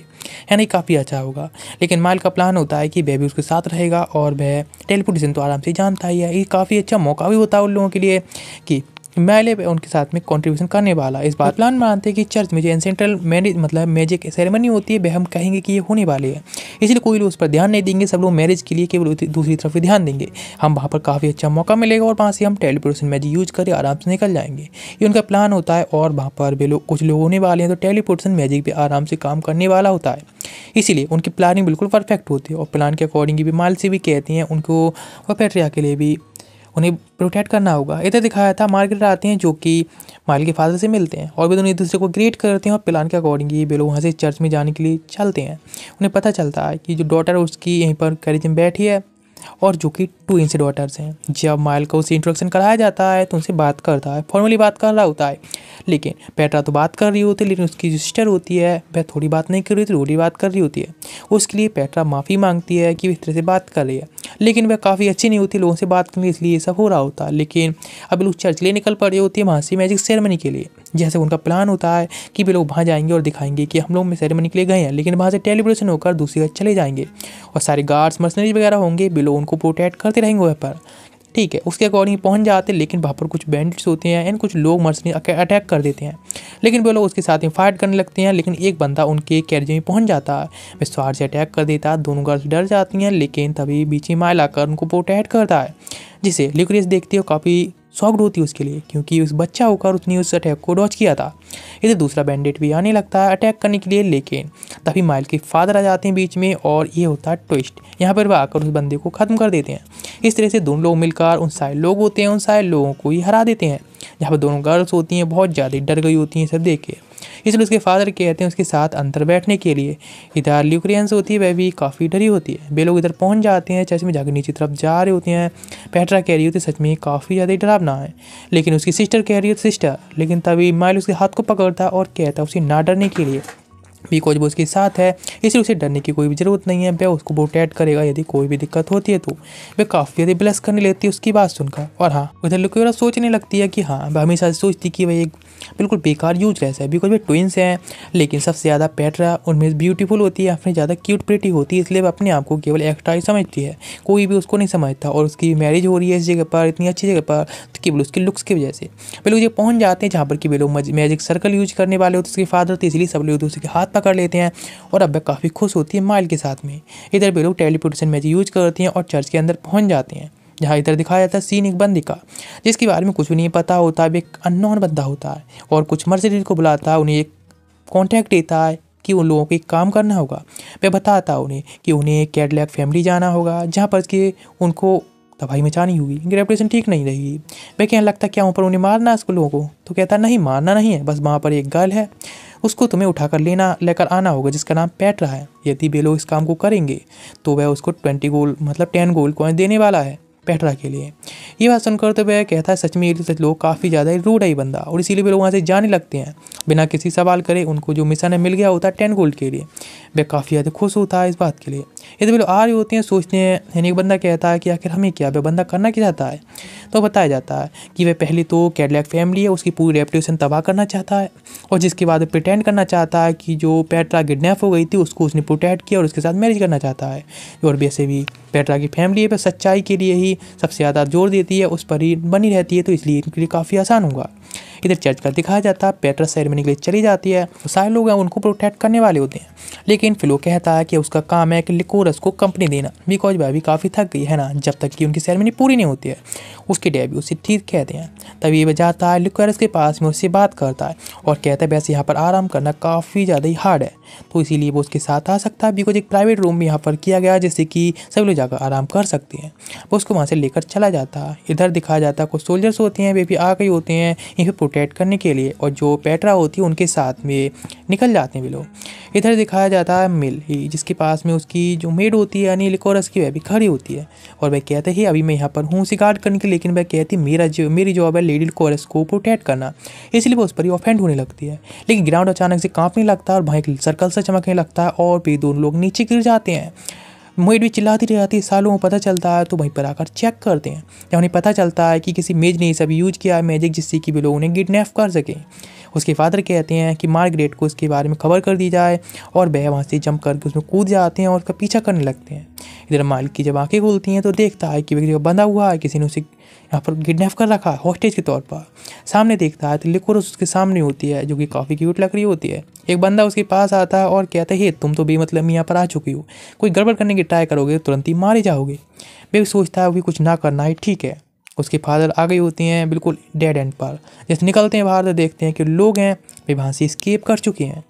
यानी काफ़ी अच्छा होगा। लेकिन माइल का प्लान होता है कि वह भी उसके साथ रहेगा और वह टेलीपोर्टेशन तो आराम से जानता ही है। ये काफ़ी अच्छा मौका भी होता है उन लोगों के लिए कि मैले उनके साथ में कंट्रीब्यूशन करने वाला। इस बार प्लान बनाते हैं कि चर्च में जो एंसेंट्रल मैरिज मतलब मैजिक सेरेमनी होती है वह हम कहेंगे कि ये होने वाली है, इसलिए कोई लोग उस पर ध्यान नहीं देंगे, सब लोग मैरिज के लिए केवल दूसरी तरफ ही ध्यान देंगे। हम वहाँ पर काफ़ी अच्छा मौका मिलेगा और वहाँ से हम टेलीपोर्टेशन मैजिक यूज करके आराम से निकल जाएंगे, ये उनका प्लान होता है। और वहाँ पर वे लोग कुछ लोग होने वाले हैं तो टेलीपोर्टेशन मैजिक भी आराम से काम करने वाला होता है, इसीलिए उनकी प्लानिंग बिल्कुल परफेक्ट होती है। और प्लान के अकॉर्डिंग भी माल से भी कहती हैं उनको और पेट्रिया के लिए भी उन्हें प्रोटेक्ट करना होगा। इधर दिखाया था मार्गरेट आते हैं जो कि माइल के फादर से मिलते हैं और वे दोनों एक दूसरे को ग्रेट करते हैं और प्लान के अकॉर्डिंग ये वे लोग वहाँ से चर्च में जाने के लिए चलते हैं। उन्हें पता चलता है कि जो डॉटर है उसकी यहीं पर कैरेज में बैठी है और जो कि 2 इंच डॉटर्स हैं। जब माइल को उसे इंट्रोडक्शन कराया जाता है तो उनसे बात करता है, फॉर्मली बात कर रहा होता है, लेकिन पेट्रा तो बात कर रही होती है, लेकिन उसकी जो सिस्टर होती है वह थोड़ी बात नहीं कर रही होती, थोड़ी बात कर रही होती है। उसके लिए पेट्रा माफ़ी मांगती है कि इस तरह से बात कर रही है, लेकिन वह काफ़ी अच्छी नहीं होती लोगों से बात करने, इसलिए ये सब हो रहा होता है। लेकिन अब लोग चर्च लिए निकल पड़ रही होती है वहाँ से मैजिक सेरेमनी के लिए। जैसे उनका प्लान होता है कि वे लोग वहाँ जाएंगे और दिखाएंगे कि हम लोग में सेरेमनी के लिए गए हैं, लेकिन वहाँ से टेलीपोर्टेशन होकर दूसरी जगह चले जाएंगे और सारे गार्ड्स मर्सनरीज वगैरह होंगे, वे लोग उनको प्रोटेक्ट करते रहेंगे वहाँ पर। ठीक है, उसके अकॉर्डिंग पहुंच जाते हैं, लेकिन वहाँ पर कुछ बैंडिट्स होते हैं एंड कुछ लोग मर्सनी अटैक कर देते हैं, लेकिन वो लोग उसके साथ में फाइट करने लगते हैं। लेकिन एक बंदा उनके कैरेज में पहुंच जाता है, वह स्वार से अटैक कर देता है, दोनों गर्ल्स डर जाती हैं, लेकिन तभी बीच में माइल आकर उनको प्रोटेक्ट करता है, जिसे लिक्रेस देखती है और काफ़ी शॉक्ड होती है उसके लिए, क्योंकि उस बच्चा होकर उसने उस अटैक को डॉज किया था। इधर दूसरा बैंडिट भी आने लगता है अटैक करने के लिए, लेकिन तभी माइल के फादर आ जाते हैं बीच में और ये होता है ट्विस्ट। यहाँ पर वह आकर उस बंदे को ख़त्म कर देते हैं, इस तरह से दोनों लोग मिलकर उन सारे लोग होते हैं, उन सारे लोगों को ही हरा देते हैं। जहाँ पर दोनों गर्ल्स होती हैं बहुत ज़्यादा डर गई होती हैं सब देख के, इसलिए उसके फादर कहते हैं उसके साथ अंदर बैठने के लिए। इधर ल्यूक्रियंस होती है, वह भी काफ़ी डरी होती है। वे लोग इधर पहुंच जाते हैं, चर्च में जाकर नीचे तरफ जा रहे होते हैं। पेट्रा कह रही होती है सच में काफ़ी ज़्यादा डरावना है, लेकिन उसकी सिस्टर कह रही है सिस्टर, लेकिन तभी माइल उसके हाथ को पकड़ता है और कहता है उसे ना डरने के लिए, बिकॉज वो उसके साथ है इसलिए उसे डरने की कोई भी ज़रूरत नहीं है। वह उसको प्रोटेक्ट करेगा यदि कोई भी दिक्कत होती है तो। वह काफ़ी ज़्यादा ब्लेस करने लगती है उसकी बात सुनकर। और हाँ, उधर लुकोरा सोचने लगती है कि हाँ, वह हमेशा सोचती कि वह एक बिल्कुल बेकार यूजलेस है, बिकॉज वे ट्विंस हैं। लेकिन सबसे ज़्यादा पेट्रा उनमें ब्यूटीफुल होती है, अपने ज़्यादा क्यूट प्रिटी होती है, इसलिए वह अपने आप को केवल एक्स्ट्रा ही समझती है, कोई भी उसको नहीं समझता। और उसकी मैरिज हो रही है इस जगह पर, इतनी अच्छी जगह पर, तो केवल उसके लुक्स की वजह से। वे लोग ये पहुँच जाते हैं जहाँ पर कि वे लोग मैजिक सर्कल यूज करने वाले होते उसके फादर थे, इसलिए सब लोग दूसरे के हाथ पकड़ लेते हैं। और अब वह काफ़ी खुश होती है माइल के साथ में। इधर वे लोग टेलीपोर्टेशन मैजिक यूज करती हैं और चर्च के अंदर पहुंच जाते हैं, जहाँ इधर दिखाया जाता है सीन एक बंदे का जिसके बारे में कुछ भी नहीं पता होता। अब एक अननोन बंदा होता है और कुछ मर्सिडीज को बुलाता है, उन्हें एक कॉन्टैक्ट देता है कि उन लोगों को एक काम करना होगा। वह बताता है उन्हें कि उन्हें कैडलैक फैमिली जाना होगा, जहाँ पर कि उनको तबाही मचानी होगी, इनकी रेपुटेशन ठीक नहीं रहेगी। वह कहने लगता क्या वहाँ पर उन्हें मारना है उसको लोगों को, तो कहता नहीं मारना नहीं है, बस वहाँ पर एक गर्ल है उसको तुम्हें उठाकर लेकर आना होगा जिसका नाम पेट्रा है। यदि वे लोग इस काम को करेंगे तो वह उसको 20 गोल्ड मतलब 10 गोल्ड कॉइन देने वाला है पेट्रा के लिए। ये बात सुनकर तो वह कहता है सच में ये सच लोग काफ़ी ज़्यादा रूड है ये बंदा, और इसीलिए वे लोग वहाँ से जाने लगते हैं बिना किसी सवाल करे। उनको जो मिशन है मिल गया होता है 10 गोल्ड के लिए। वह काफ़ी ज़्यादा खुश होता है इस बात के लिए। ये तो वे लोग आ रहे होते हैं, सोचते हैं, यानी एक बंदा कहता है कि आखिर हमें क्या, वह बंदा करना क्या चाहता है। तो बताया जाता है कि वह पहले तो कैडलैक फैमिली है उसकी पूरी रेपुटेशन तबाह करना चाहता है, और जिसके बाद प्रिटेंड करना चाहता है कि जो पेट्रा किडनैप हो गई थी उसको उसने प्रोटेक्ट किया और उसके साथ मैरिज करना चाहता है। और वैसे भी पेट्रा की फैमिली है सच्चाई के लिए ही सबसे ज़्यादा जोर देती है, उस पर ही बनी रहती है, तो इसलिए इनके लिए काफ़ी आसान होगा। इधर चर्च का दिखाया जाता है, पेट्रा सेरेमनी के लिए चली जाती है, तो सारे लोग हैं उनको प्रोटेक्ट करने वाले होते हैं। लेकिन फिलो कहता है कि उसका काम है कि लिकोरस को कंपनी देना, बिकॉज वह भी काफ़ी थक गई है ना, जब तक कि उनकी सेरेमनी पूरी नहीं होती है। उसके डैड भी उसे ठीक कहते हैं। तभी वह जाता है लिकोरस के पास में, उससे बात करता है और कहता है वैसे यहाँ पर आराम करना काफ़ी ज़्यादा ही हार्ड है, तो इसीलिए वो उसके साथ आ सकता है, बिकॉज एक प्राइवेट रूम भी यहाँ पर किया गया है जिससे कि सभी लोग जाकर आराम कर सकते हैं। वो उसको वहाँ से लेकर चला जाता है। इधर दिखाया जाता है कुछ सोल्जर्स होते हैं, वे भी आ गए होते हैं यहीं पर प्रोटेक्ट करने के लिए, और जो पेट्रा होती है उनके साथ में निकल जाते हैं वे लोग। इधर दिखाया जाता है मिल ही, जिसके पास में उसकी जो मेड होती है यानी लिकोरस की, वह भी खड़ी होती है और वह कहते हैं अभी मैं यहाँ पर हूँ उसे गार्ड करने के लिए, लेकिन वह कहती मेरी जॉब है लेडी लिकोरस को प्रोटेक्ट करना, इसलिए वो उस पर ही ऑफेंड होने लगती है। लेकिन ग्राउंड अचानक से कांपने लगता है और वहाँ एक सर्कल से चमकने लगता है और फिर दोनों लोग नीचे गिर जाते हैं। मेड भी चिल्लाती रहती है, सालों को पता चलता है तो वहीं पर आकर चेक करते हैं, जब उन्हें पता चलता है कि किसी मेज ने ये सब यूज किया है मैजिक जिससे कि वे लोग उन्हें किडनैप कर सकें। उसके फादर कहते हैं कि मार्गरेट को उसके बारे में खबर कर दी जाए, और वह वहाँ से जंप करके उसमें कूद जाते हैं और उसका पीछा करने लगते हैं। इधर मालिक की जब आंखें खुलती हैं तो देखता है कि व्यक्ति बंधा हुआ है, किसी ने उसे यहाँ पर किडनैप कर रखा है हॉस्टेज के तौर पर। सामने देखता है तो लिकोरस उसके सामने होती है जो कि काफ़ी क्यूट लग रही होती है। एक बंदा उसके पास आता है और कहता है तुम तो बेमतलब यहाँ पर आ चुकी हो, कोई गड़बड़ करने की ट्राई करोगे तुरंत ही मारे जाओगे। वे सोचता है अभी कुछ ना करना है, ठीक है। उसके फादर आ गई होती हैं बिल्कुल डेड एंड पर। जैसे निकलते हैं बाहर तो देखते हैं कि लोग हैं वे वहाँ से स्केप कर चुके हैं।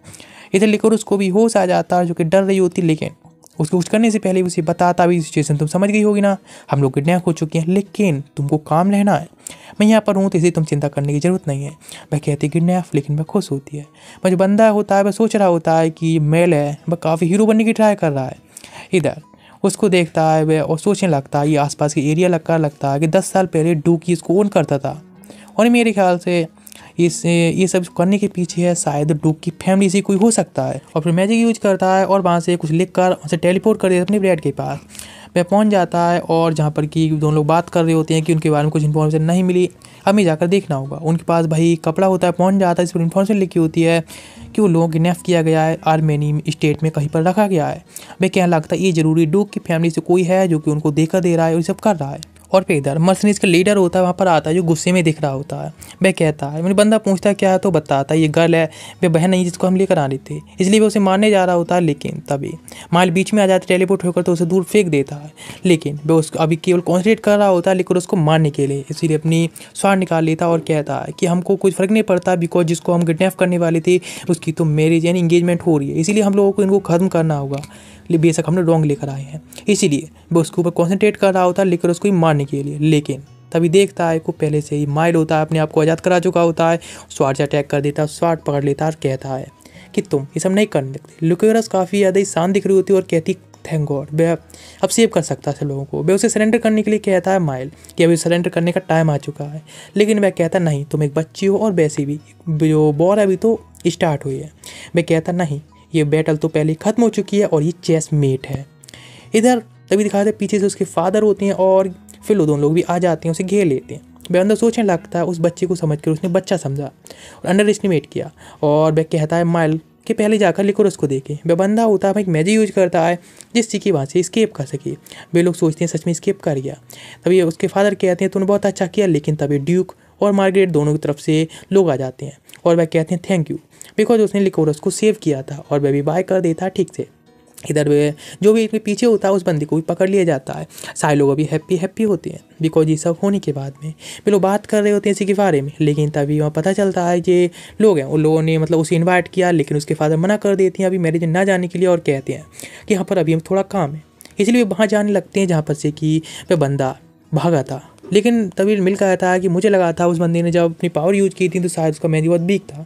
इधर लिकोरस को भी होश आ जाता है जो कि डर रही होती, लेकिन उसको कुछ करने से पहले उसे बताता भी सिचुएशन तुम समझ गई होगी ना, हम लोग किडनैप हो चुके हैं लेकिन तुमको काम रहना है, मैं यहाँ पर हूँ तो इसलिए तुम चिंता करने की ज़रूरत नहीं है। वह कहती है किडनैप, लेकिन वह खुश होती है। वह जो बंदा होता है वह सोच रहा होता है कि मेल है, वह काफ़ी हीरो बनने की ट्राई कर रहा है। इधर उसको देखता है वह और सोचने लगता है ये आसपास की एरिया लगता है कि 10 साल पहले डूकी इसको ओन करता था, और मेरे ख्याल से ये सब करने के पीछे है शायद डूक की फैमिली से कोई हो सकता है। और फिर मैजिक यूज करता है और वहाँ से कुछ लिख कर उसे टेलीपोर्ट कर देता है अपने ब्रेड के पास। वह पहुँच जाता है और जहाँ पर कि दोनों लोग बात कर रहे होते हैं कि उनके बारे में कुछ इन्फॉर्मेशन नहीं मिली, हमें जाकर देखना होगा। उनके पास भाई कपड़ा होता है, पहुँच जाता है, इस पर इन्फॉर्मेशन लिखी होती है कि वो लोगों को किडनैप किया गया है, आर्मेनी स्टेट में कहीं पर रखा गया है। वह कहने लगता है ये जरूरी डूक की फैमिली से कोई है जो कि उनको देखा दे रहा है और ये सब कर रहा है। और फिर इधर मर्सनीज का लीडर होता है वहाँ पर आता है जो गुस्से में दिख रहा होता है। वह कहता है मेरे बंदा पूछता है क्या है तो बताता है ये गर्ल है, वह बहन नहीं जिसको हम लेकर आ रहे थे, इसलिए वो उसे मारने जा रहा होता है। लेकिन तभी माइल बीच में आ जाती है टेलीपोर्ट होकर तो उसे दूर फेंक देता है, लेकिन वह उसको अभी केवल कॉन्सेंट्रेट कर रहा होता है लेकिन उसको मारने के लिए, इसीलिए अपनी स्वार निकाल लेता है और कहता है कि हमको कुछ फर्क नहीं पड़ता बिकॉज जिसको हम किडनैप करने वाले थे उसकी तो मैरिज यानी इंगेजमेंट हो रही है, इसीलिए हम लोगों को इनको ख़त्म करना होगा। बेशक हमने रॉन्ग लेकर आए हैं, इसीलिए वो उसके ऊपर कॉन्सेंट्रेट कर रहा होता है लेकर उसको मारने के लिए। लेकिन तभी देखता है को पहले से ही माइल होता है, अपने आप को आज़ाद करा चुका होता है। स्वार्ड से अटैक कर देता है, स्वार्ड पकड़ लेता है और कहता है कि तुम ये सब नहीं करने लगते। लुकेरस काफ़ी ज़्यादा ही शांत दिख रही होती है और कहती थैंक गॉड, वह अब सेव कर सकता है सब लोगों को। वह उसे सरेंडर करने के लिए कहता है माइल कि अभी सरेंडर करने का टाइम आ चुका है, लेकिन वह कहता नहीं, तुम एक बच्ची हो और वैसे भी जो वॉर अभी तो स्टार्ट हुई है। वह कहता नहीं, ये बैटल तो पहले ख़त्म हो चुकी है और ये चेस मेट है। इधर तभी दिखाते पीछे से उसके फादर होते हैं और फिर वो दोनों लोग भी आ जाते हैं, उसे घेर लेते हैं। वह अंदर सोचने लगता है, उस बच्चे को समझकर उसने बच्चा समझा और अंडर एस्टिमेट किया। और वह कहता है माइल कि पहले जाकर लिकोरस को देखें। वह बंदा होता है, एक मैजिक यूज करता है जिससे कि वहाँ से स्केप कर सके। वे लोग सोचते हैं सच में स्केप कर गया। तभी उसके फादर कहते हैं तूने बहुत अच्छा किया, लेकिन तभी ड्यूक और मार्गरेट दोनों की तरफ से लोग आ जाते हैं और वह कहते हैं थैंक यू, बिकॉज उसने लिकोरस को सेव किया था। और वह भी बाय कर देता है ठीक से। इधर वे जो भी इसके पीछे होता है उस बंदी को भी पकड़ लिया जाता है। सारे लोग अभी हैप्पी होते हैं बिकॉज ये सब होने के बाद में वे लोग बात कर रहे होते हैं इसी के बारे में। लेकिन तभी वहाँ पता चलता है ये लोग हैं, उन लोगों ने मतलब उसे इनवाइट किया, लेकिन उसके फादर मना कर देते हैं अभी मैरिज ना जाने के लिए और कहते हैं कि यहाँ पर अभी हम थोड़ा काम है, इसलिए वहाँ जाने लगते हैं जहाँ पर से कि वह बंदा भागा था। लेकिन तभी मिल कहता है कि मुझे लगा था उस बंदे ने जब अपनी पावर यूज़ की थी तो शायद उसका मैजिक बहुत वीक था,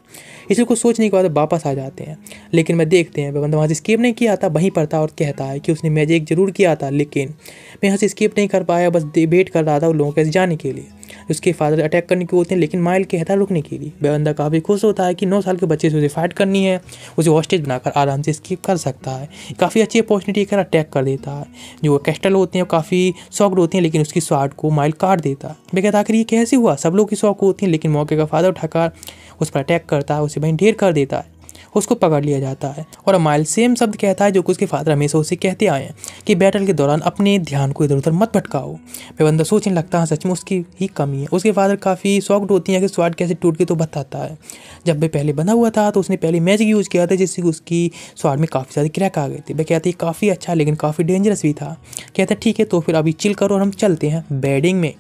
इसलिए कुछ सोचने के बाद वापस आ जाते हैं। लेकिन मैं देखते हैं वह बंदा वहाँ से स्केप नहीं किया था, वहीं पर था और कहता है कि उसने मैजिक जरूर किया था, लेकिन मैं यहाँ से स्केप नहीं कर पाया, बस वेट कर रहा था उन लोगों के जाने के लिए। उसके फादर अटैक करने के होते हैं, लेकिन माइल कहता है रुकने के लिए। वह बंदा काफ़ी खुश होता है कि 9 साल के बच्चे से उसे फाइट करनी है, उसे हॉस्टेज बनाकर आराम से स्केप कर सकता है। काफ़ी अच्छी अपॉर्चुनिटी कर अटैक कर देता है। जो कैस्टल होते हैं वो काफ़ी शॉक्ड होते हैं, लेकिन उसकी स्वार्ड को माइल काट देता है। मैं कहता आखिर ये कैसे हुआ, सब लोग की शौक होती हैं, लेकिन मौके का फायदा उठाकर उस पर अटैक करता है, उसे वहीं ढेर कर देता है, उसको पकड़ लिया जाता है। और माइल सेम शब्द कहता है जो कि उसके फादर हमेशा उसे कहते आए हैं कि बैटल के दौरान अपने ध्यान को इधर उधर मत भटकाओ। वह बंदा सोचने लगता है सच में उसकी ही कमी है। उसके फादर काफ़ी शॉक्ड होती हैं कि स्वार्ड कैसे टूट के, तो बताता है जब वह पहले बना हुआ था तो उसने पहले मैजिक यूज़ किया था जिससे उसकी स्वार्ड में काफ़ी सारी क्रैक आ गई थी। वह कहती है काफ़ी अच्छा लेकिन काफ़ी डेंजरस भी था। कहता है ठीक है तो फिर अभी चिल करो और हम चलते हैं बेडिंग में।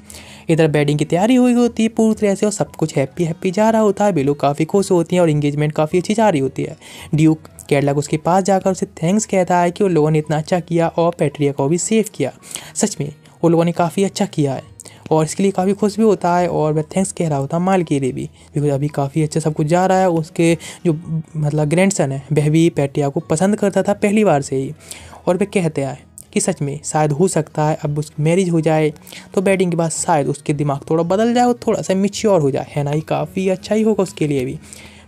इधर बेडिंग की तैयारी हुई होती है पूरी तरह से और सब कुछ हैप्पी जा रहा होता है। वे लोग काफ़ी खुश होती हैं और इंगेजमेंट काफ़ी अच्छी जा रही होती है। ड्यूक कैडलॉक उसके पास जाकर उसे थैंक्स कहता है कि उन लोगों ने इतना अच्छा किया और पैट्रिया को भी सेव किया। सच में उन लोगों ने काफ़ी अच्छा किया है और इसके लिए काफ़ी खुश भी होता है। और वह थैंक्स कह रहा होता है माल के लिए भी, बिकॉज अभी काफ़ी अच्छा सब कुछ जा रहा है। उसके जो मतलब ग्रैंडसन है वह भी पैट्रिया को पसंद करता था पहली बार से ही। और वह कहते हैं कि सच में शायद हो सकता है अब उसकी मैरिज हो जाए तो वेडिंग के बाद शायद उसके दिमाग थोड़ा बदल जाए और थोड़ा सा मिच्योर हो जाए, है ना। ये काफ़ी अच्छा ही होगा उसके लिए भी,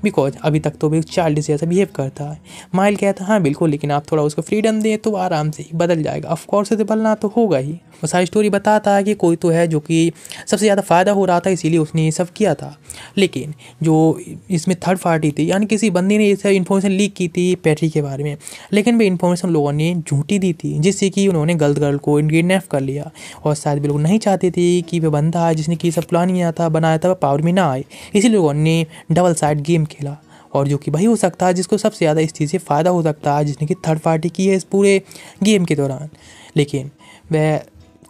बिकॉज अभी तक तो भी चाइल्ड से ऐसा बिहेव करता है। माइल कहता है हाँ बिल्कुल, लेकिन आप थोड़ा उसको फ्रीडम दें तो आराम से ही बदल जाएगा। ऑफकोर्स उसे बदलना तो होगा ही। वो सारी स्टोरी बताता है कि कोई तो है जो कि सबसे ज़्यादा फ़ायदा हो रहा था इसीलिए उसने ये सब किया था, लेकिन जो इसमें थर्ड पार्टी थी यानी किसी बंदे ने ये इन्फॉर्मेशन लीक की थी पैट्री के बारे में, लेकिन वे इन्फॉर्मेशन लोगों ने झूठी दी थी जिससे कि उन्होंने गलत गर्ल को किडनैप कर लिया। और शायद वे लोग नहीं चाहते थे कि वह बंदा है जिसने कि सब प्लान किया था बनाया था वह पावर में ना आए, इसीलिए लोगों ने डबल साइड गेम खेला। और जो कि वही हो सकता है जिसको सबसे ज़्यादा इस चीज़ से फ़ायदा हो सकता है, जिसने कि थर्ड पार्टी की है इस पूरे गेम के दौरान। लेकिन वह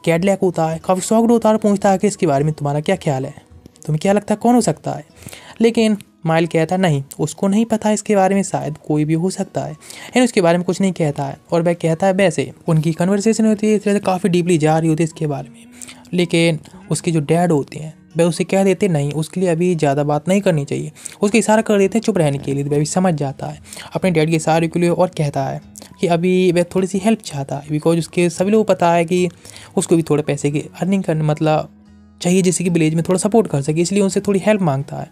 कैडलैक होता है काफ़ी शॉक्ड होता है और पूछता है कि इसके बारे में तुम्हारा क्या ख्याल है, तुम्हें क्या लगता है कौन हो सकता है। लेकिन माइल कहता नहीं, उसको नहीं पता इसके बारे में, शायद कोई भी हो सकता है, यानी उसके बारे में कुछ नहीं कहता है। और वह कहता है वैसे उनकी कन्वर्सेशन होती है इस तरह से काफ़ी डीपली जा रही होती है इसके बारे में। लेकिन उसके जो डैड होते हैं वह उसे कह देते नहीं, उसके लिए अभी ज़्यादा बात नहीं करनी चाहिए, उसके इशारा कर देते हैं चुप रहने के लिए। वह भी समझ जाता है अपने डैड के इशारे के लिए और कहता है कि अभी वह थोड़ी सी हेल्प चाहता है, बिकॉज उसके सभी लोग पता है कि उसको भी थोड़े पैसे की अर्निंग करने मतलब चाहिए जिससे कि विलेज में थोड़ा सपोर्ट कर सके, इसलिए उनसे थोड़ी हेल्प मांगता है।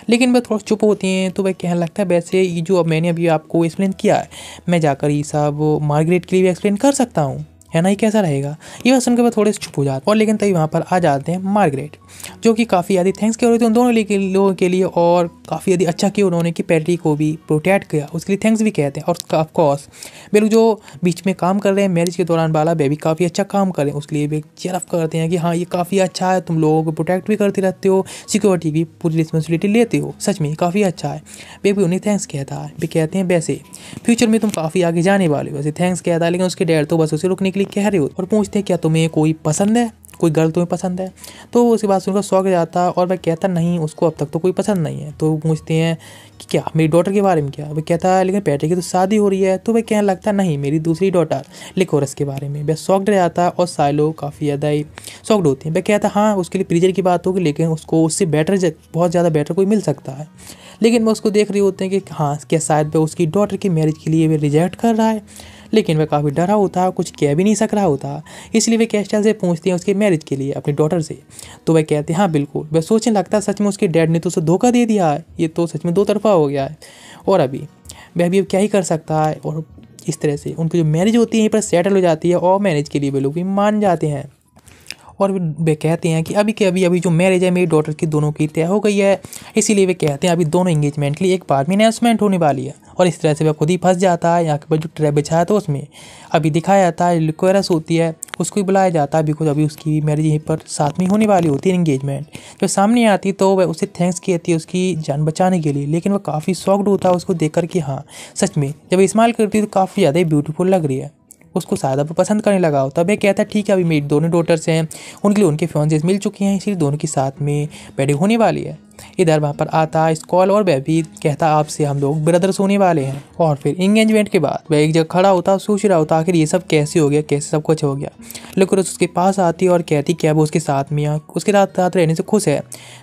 लेकिन वह थोड़ा चुप होती हैं तो वह कहने लगता है वैसे ये जो अब मैंने अभी आपको एक्सप्लेन किया है मैं जाकर ये सब मार्गरेट के लिए भी एक्सप्लेन कर सकता हूँ, है ना, ये कैसा रहेगा। ये बात सुनकर वह थोड़े से चुप हो जाते और लेकिन तभी वहाँ पर आ जाते हैं मार्गरेट जो कि काफ़ी ज़्यादा थैंक्स कर रहे थे उन दोनों लोगों के लिए और काफ़ी ज़्यादा अच्छा किया उन्होंने कि पैट्री को भी प्रोटेक्ट किया, उसके लिए थैंक्स भी कहते हैं। और ऑफकोर्स वे लोग जो बीच में काम कर रहे हैं मैरिज के दौरान वाला वे भी काफ़ी अच्छा काम करें, उसके लिए भी चेयर अप करते हैं कि हाँ ये काफ़ी अच्छा है, तुम लोगों को प्रोटेक्ट भी करते रहते हो, सिक्योरिटी की पूरी रिस्पॉन्सिबिलिटी लेते हो, सच में काफ़ी अच्छा है। वे भी उन्हें थैंक्स कहता है, वे कहते हैं वैसे फ्यूचर में तुम काफ़ी आगे जाने वाले हो, वैसे थैंक्स कहता है। लेकिन उसके डैड तो बस उसे रुकने के लिए कह रहे हो और पूछते हैं क्या तुम्हें कोई पसंद है, कोई गर्ल तुम्हें पसंद है? तो उसके बाद सुनकर शौक जाता है और वह कहता नहीं, उसको अब तक तो कोई पसंद नहीं है। तो वो पूछते हैं कि क्या मेरी डॉटर के बारे में? क्या वह कहता है लेकिन पैट्रिक की तो शादी हो रही है। तो वह कहने लगता है नहीं, मेरी दूसरी डॉटर लिकोरस के बारे में। वह शॉक्ड जाता है और सारे लोग काफ़ी ज़्यादा ही शॉक्ड होते हैं। वह कहता है हाँ, उसके लिए प्रीजर की बात होगी, लेकिन उसको उससे बेटर, बहुत ज़्यादा बेटर कोई मिल सकता है। लेकिन वह उसको देख रहे होते हैं कि हाँ, क्या शायद वह उसकी डॉटर की मैरिज के लिए वे रिजेक्ट कर रहा है। लेकिन वह काफ़ी डरा होता है, कुछ कह भी नहीं सक रहा होता। इसलिए वे कैस्टल से पूछते हैं उसके मैरिज के लिए अपनी डॉटर से। तो वह कहते हैं हाँ बिल्कुल। वह सोचने लगता है सच में उसके डैड ने तो उसे धोखा दे दिया है, ये तो सच में दो तरफा हो गया है। और अभी वह भी अब क्या ही कर सकता है। और इस तरह से उनकी जो मैरिज होती है यहीं पर सेटल हो जाती है और मैरिज के लिए वे लोग भी मान जाते हैं। और वे कहते हैं कि अभी जो मैरिज है मेरी डॉटर की दोनों की तय हो गई है। इसीलिए वे कहते हैं अभी दोनों एंगेजमेंट के लिए एक बार में अनाउंसमेंट होने वाली है। और इस तरह से वह खुद ही फंस जाता है। यहाँ पर जो ट्रैप बिछाया था उसमें अभी दिखाया जाता है लिकोरस होती है, उसको ही बुलाया जाता है बिकॉज अभी उसकी मैरिज यहीं पर साथ में होने वाली होती है एंगेजमेंट। जब सामने आती तो वह उसे थैंक्स कहती है उसकी जान बचाने के लिए। लेकिन वह काफ़ी शॉक्ड होता है उसको देखकर कि हाँ सच में जब इस्तेमाल करती है तो काफ़ी ज़्यादा ही ब्यूटीफुल लग रही है। उसको शायद अब पसंद करने लगा हो। तब वह कहता है ठीक है, अभी मेरी दोनों डॉटर्स हैं, उनके लिए उनके फियांसेस मिल चुकी हैं, इसलिए दोनों की साथ में वेडिंग होने वाली है। इधर वहाँ पर आता है स्कॉल और वह भी कहता आपसे हम लोग ब्रदर्स होने वाले हैं। और फिर एंगेजमेंट के बाद वह एक जगह खड़ा होता, सोच रहा होता आखिर ये सब कैसे हो गया, कैसे सब कुछ हो गया। लेकिन उसके पास आती है और कहती क्या वो उसके साथ में या उसके साथ रहने से खुश है।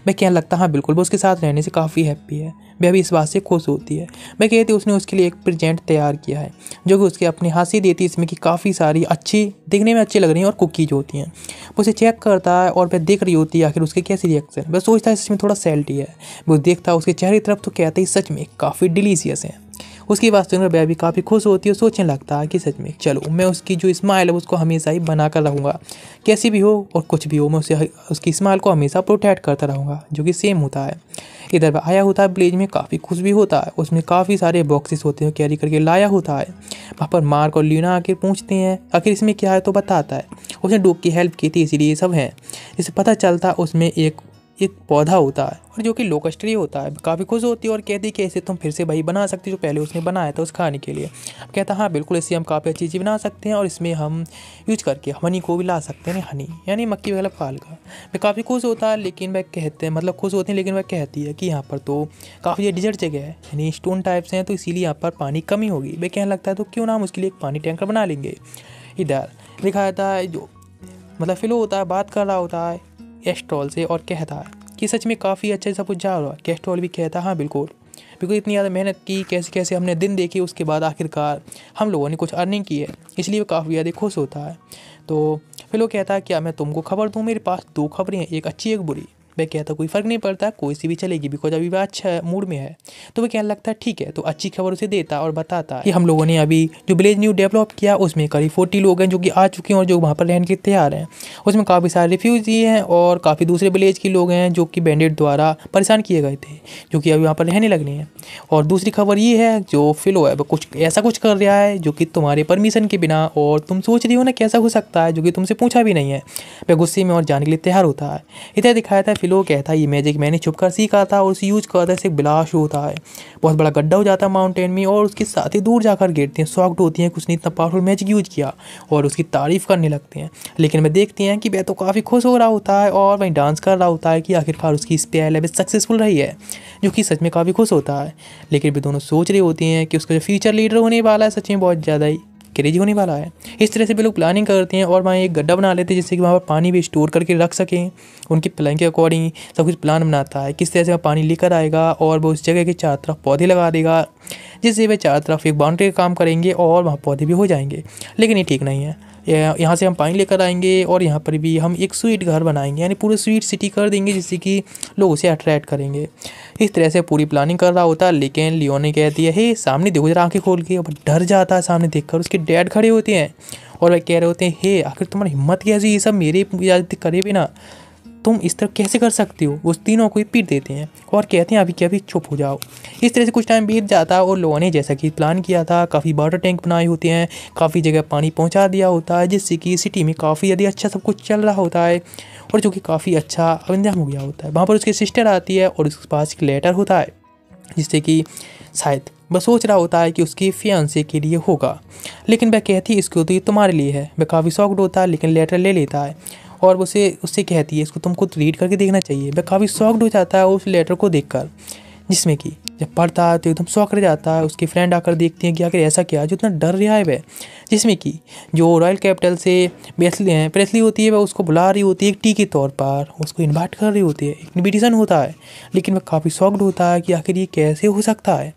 वह कहने लगता हाँ बिल्कुल, वो उसके साथ रहने से काफ़ी हैप्पी है। वह भी इस बात से खुश होती है। वह कहती उसने उसके लिए एक प्रेजेंट तैयार किया है जो कि उसके अपने हाथ से देती है, इसमें कि काफ़ी सारी अच्छी दिखने में अच्छी लग रही हैं और कुकीज होती हैं। वो उसे चेक करता है और वह देख रही होती है आखिर उसके कैसी रिएक्शन। वह सोचता है इसमें थोड़ा सैल्टी है। वो देखता है उसके चेहरे की तरफ तो कहता है सच में काफ़ी डिलीशियस है। उसकी बात सुनकर वह भी काफ़ी खुश होती है, सोचने लगता है कि सच में चलो मैं उसकी जो स्माइल है उसको हमेशा ही बना कर रहूँगा, कैसी भी हो और कुछ भी हो मैं उसे उसकी स्माइल को हमेशा प्रोटेक्ट करता रहूँगा, जो कि सेम होता है। इधर वह आया होता है विलेज में, काफ़ी खुश भी होता है। उसमें काफ़ी सारे बॉक्सेस होते हैं कैरी करके लाया होता है। वहाँ पर मार्क और लीना आके पूछते हैं आखिर इसमें क्या है, तो बताता है उसने डॉग की हेल्प की थी इसीलिए ये सब है। जिससे पता चलता उसमें एक पौधा होता है और जो कि लोकस्ट ट्री होता है। काफ़ी खुश होती है और कहती है कि इसे तुम फिर से वही बना सकती जो पहले उसने बनाया था उस खाने के लिए। कहता हाँ बिल्कुल, इससे हम काफ़ी अच्छी चीज़ बना सकते हैं और इसमें हम यूज करके हनी को भी ला सकते हैं, हनी यानी मक्की वगैरह पाल का। वह काफ़ी खुश होता है लेकिन वह कहते हैं खुश होते हैं लेकिन वह कहती है कि यहाँ पर तो काफ़ी डिजर्ट जगह है, यानी स्टोन टाइप्स हैं, तो इसीलिए यहाँ पर पानी कमी होगी। वह कहने लगता है तो क्यों ना हम उसके लिए एक पानी टैंकर बना लेंगे। इधर दिखाया जाता है जो फिलो होता है, बात कर रहा होता है एस्ट्रॉल से और कहता है कि सच में काफ़ी अच्छा सब कुछ जा रहा है। कैस्ट्रॉल भी कहता है हाँ बिल्कुल, बिल्कुल इतनी ज़्यादा मेहनत की, कैसे कैसे हमने दिन देखे, उसके बाद आखिरकार हम लोगों ने कुछ अर्निंग की है, इसलिए वो काफ़ी ज़्यादा खुश होता है। तो फिर वो कहता है क्या मैं तुमको खबर दूँ, मेरे पास 2 खबरें हैं, एक अच्छी एक बुरी। वह कहता कोई फ़र्क नहीं पड़ता, कोई सी भी चलेगी बिकॉज अभी वह अच्छा मूड में है। तो वह कहने लगता है ठीक है, तो अच्छी खबर उसे देता और बताता है कि हम लोगों ने अभी जो विलेज न्यू डेवलप किया उसमें करीब 40 लोग हैं जो कि आ चुके हैं और जो वहाँ पर रहने के तैयार हैं। उसमें काफ़ी सारे रिफ्यूजी हैं और काफ़ी दूसरे विलेज के लोग हैं जो कि बैंडिट द्वारा परेशान किए गए थे, जो कि अभी वहाँ पर रहने लगने हैं। और दूसरी खबर ये है जो फिलो है वो कुछ कर रहा है जो कि तुम्हारे परमिशन के बिना, और तुम सोच रही हो ना कैसा हो सकता है, जो कि तुमसे पूछा भी नहीं है। वह गुस्से में और जाने के लिए तैयार होता है। इधर दिखाया था फिलो कहता है ये मैजिक मैंने छुपकर सीखा था और उसे यूज करता है, ब्लास्ट होता है, बहुत बड़ा गड्ढा हो जाता है माउंटेन में और उसके साथ ही दूर जाकर गिरते हैं। शॉक्ड होती हैं कि उसने इतना पावरफुल मैजिक यूज किया और उसकी तारीफ करने लगते हैं। लेकिन वह देखते हैं कि वह तो काफ़ी खुश हो रहा होता है और वहीं डांस कर रहा होता है कि आखिरकार उसकी स्पेल है सक्सेसफुल रही है, जो कि सच में काफ़ी खुश होता है। लेकिन वे दोनों सोच रहे होते हैं कि उसका जो फ्यूचर लीडर होने वाला है सच में बहुत ज़्यादा ही क्रेजी होने वाला है। इस तरह से वे लोग प्लानिंग करते हैं और वहाँ एक गड्ढा बना लेते हैं जिससे कि वहाँ पर पानी भी स्टोर करके रख सकें। उनकी प्लान के अकॉर्डिंग सब कुछ प्लान बनाता है किस तरह से वह पानी लेकर आएगा और वो उस जगह के चारों तरफ पौधे लगा देगा, जिससे वे चारों तरफ एक बाउंड्री का काम करेंगे और वहाँ पौधे भी हो जाएंगे। लेकिन ये ठीक नहीं है, यहाँ से हम पानी लेकर आएंगे और यहाँ पर भी हम एक स्वीट घर बनाएंगे, यानी पूरे स्वीट सिटी कर देंगे जिससे कि लोग उसे अट्रैक्ट करेंगे। इस तरह से पूरी प्लानिंग कर रहा होता है। लेकिन लियोने कहती है हे सामने देखो जरा, आंखें खोल के। और डर जाता है सामने देखकर। उसके डैड खड़े होते हैं और वह कह रहे होते हैं हे आखिर तुम्हारी हिम्मत कैसी, ये सब मेरे इजाज़त करे बिना तुम इस तरह कैसे कर सकती हो। उस तीनों को ही पीट देते हैं और कहते हैं अभी क्या, अभी चुप हो जाओ। इस तरह से कुछ टाइम बीत जाता है और लोगों ने जैसा कि प्लान किया था काफ़ी वाटर टैंक बनाए होते हैं, काफ़ी जगह पानी पहुंचा दिया होता है, जिससे कि सिटी में काफ़ी ज़्यादा अच्छा सब कुछ चल रहा होता है और जो कि काफ़ी अच्छा इंतजाम हो गया होता है। वहाँ पर उसकी सिस्टर आती है और उसके पास एक लेटर होता है जिससे कि शायद वह सोच रहा होता है कि उसकी फियांसे के लिए होगा, लेकिन वह कहती है इसको तो ये तुम्हारे लिए है। वह काफ़ी शॉक्ड होता है लेकिन लेटर ले लेता है और उसे उससे कहती है इसको तुम खुद रीड करके देखना चाहिए। वह काफ़ी शॉक्ड हो जाता है उस लेटर को देखकर, जिसमें कि जब पढ़ता है तो एकदम शॉक रह जाता है। उसकी फ्रेंड आकर देखती है कि आखिर ऐसा क्या जो इतना डर रहा है वह, जिसमें कि जो रॉयल कैपिटल से प्रेसली होती है वह उसको बुला रही होती है एक टी के तौर पर, उसको इनवाइट कर रही होती है, एक इन्विटेशन होता है। लेकिन वह काफ़ी शॉक्ड होता है कि आखिर ये कैसे हो सकता है,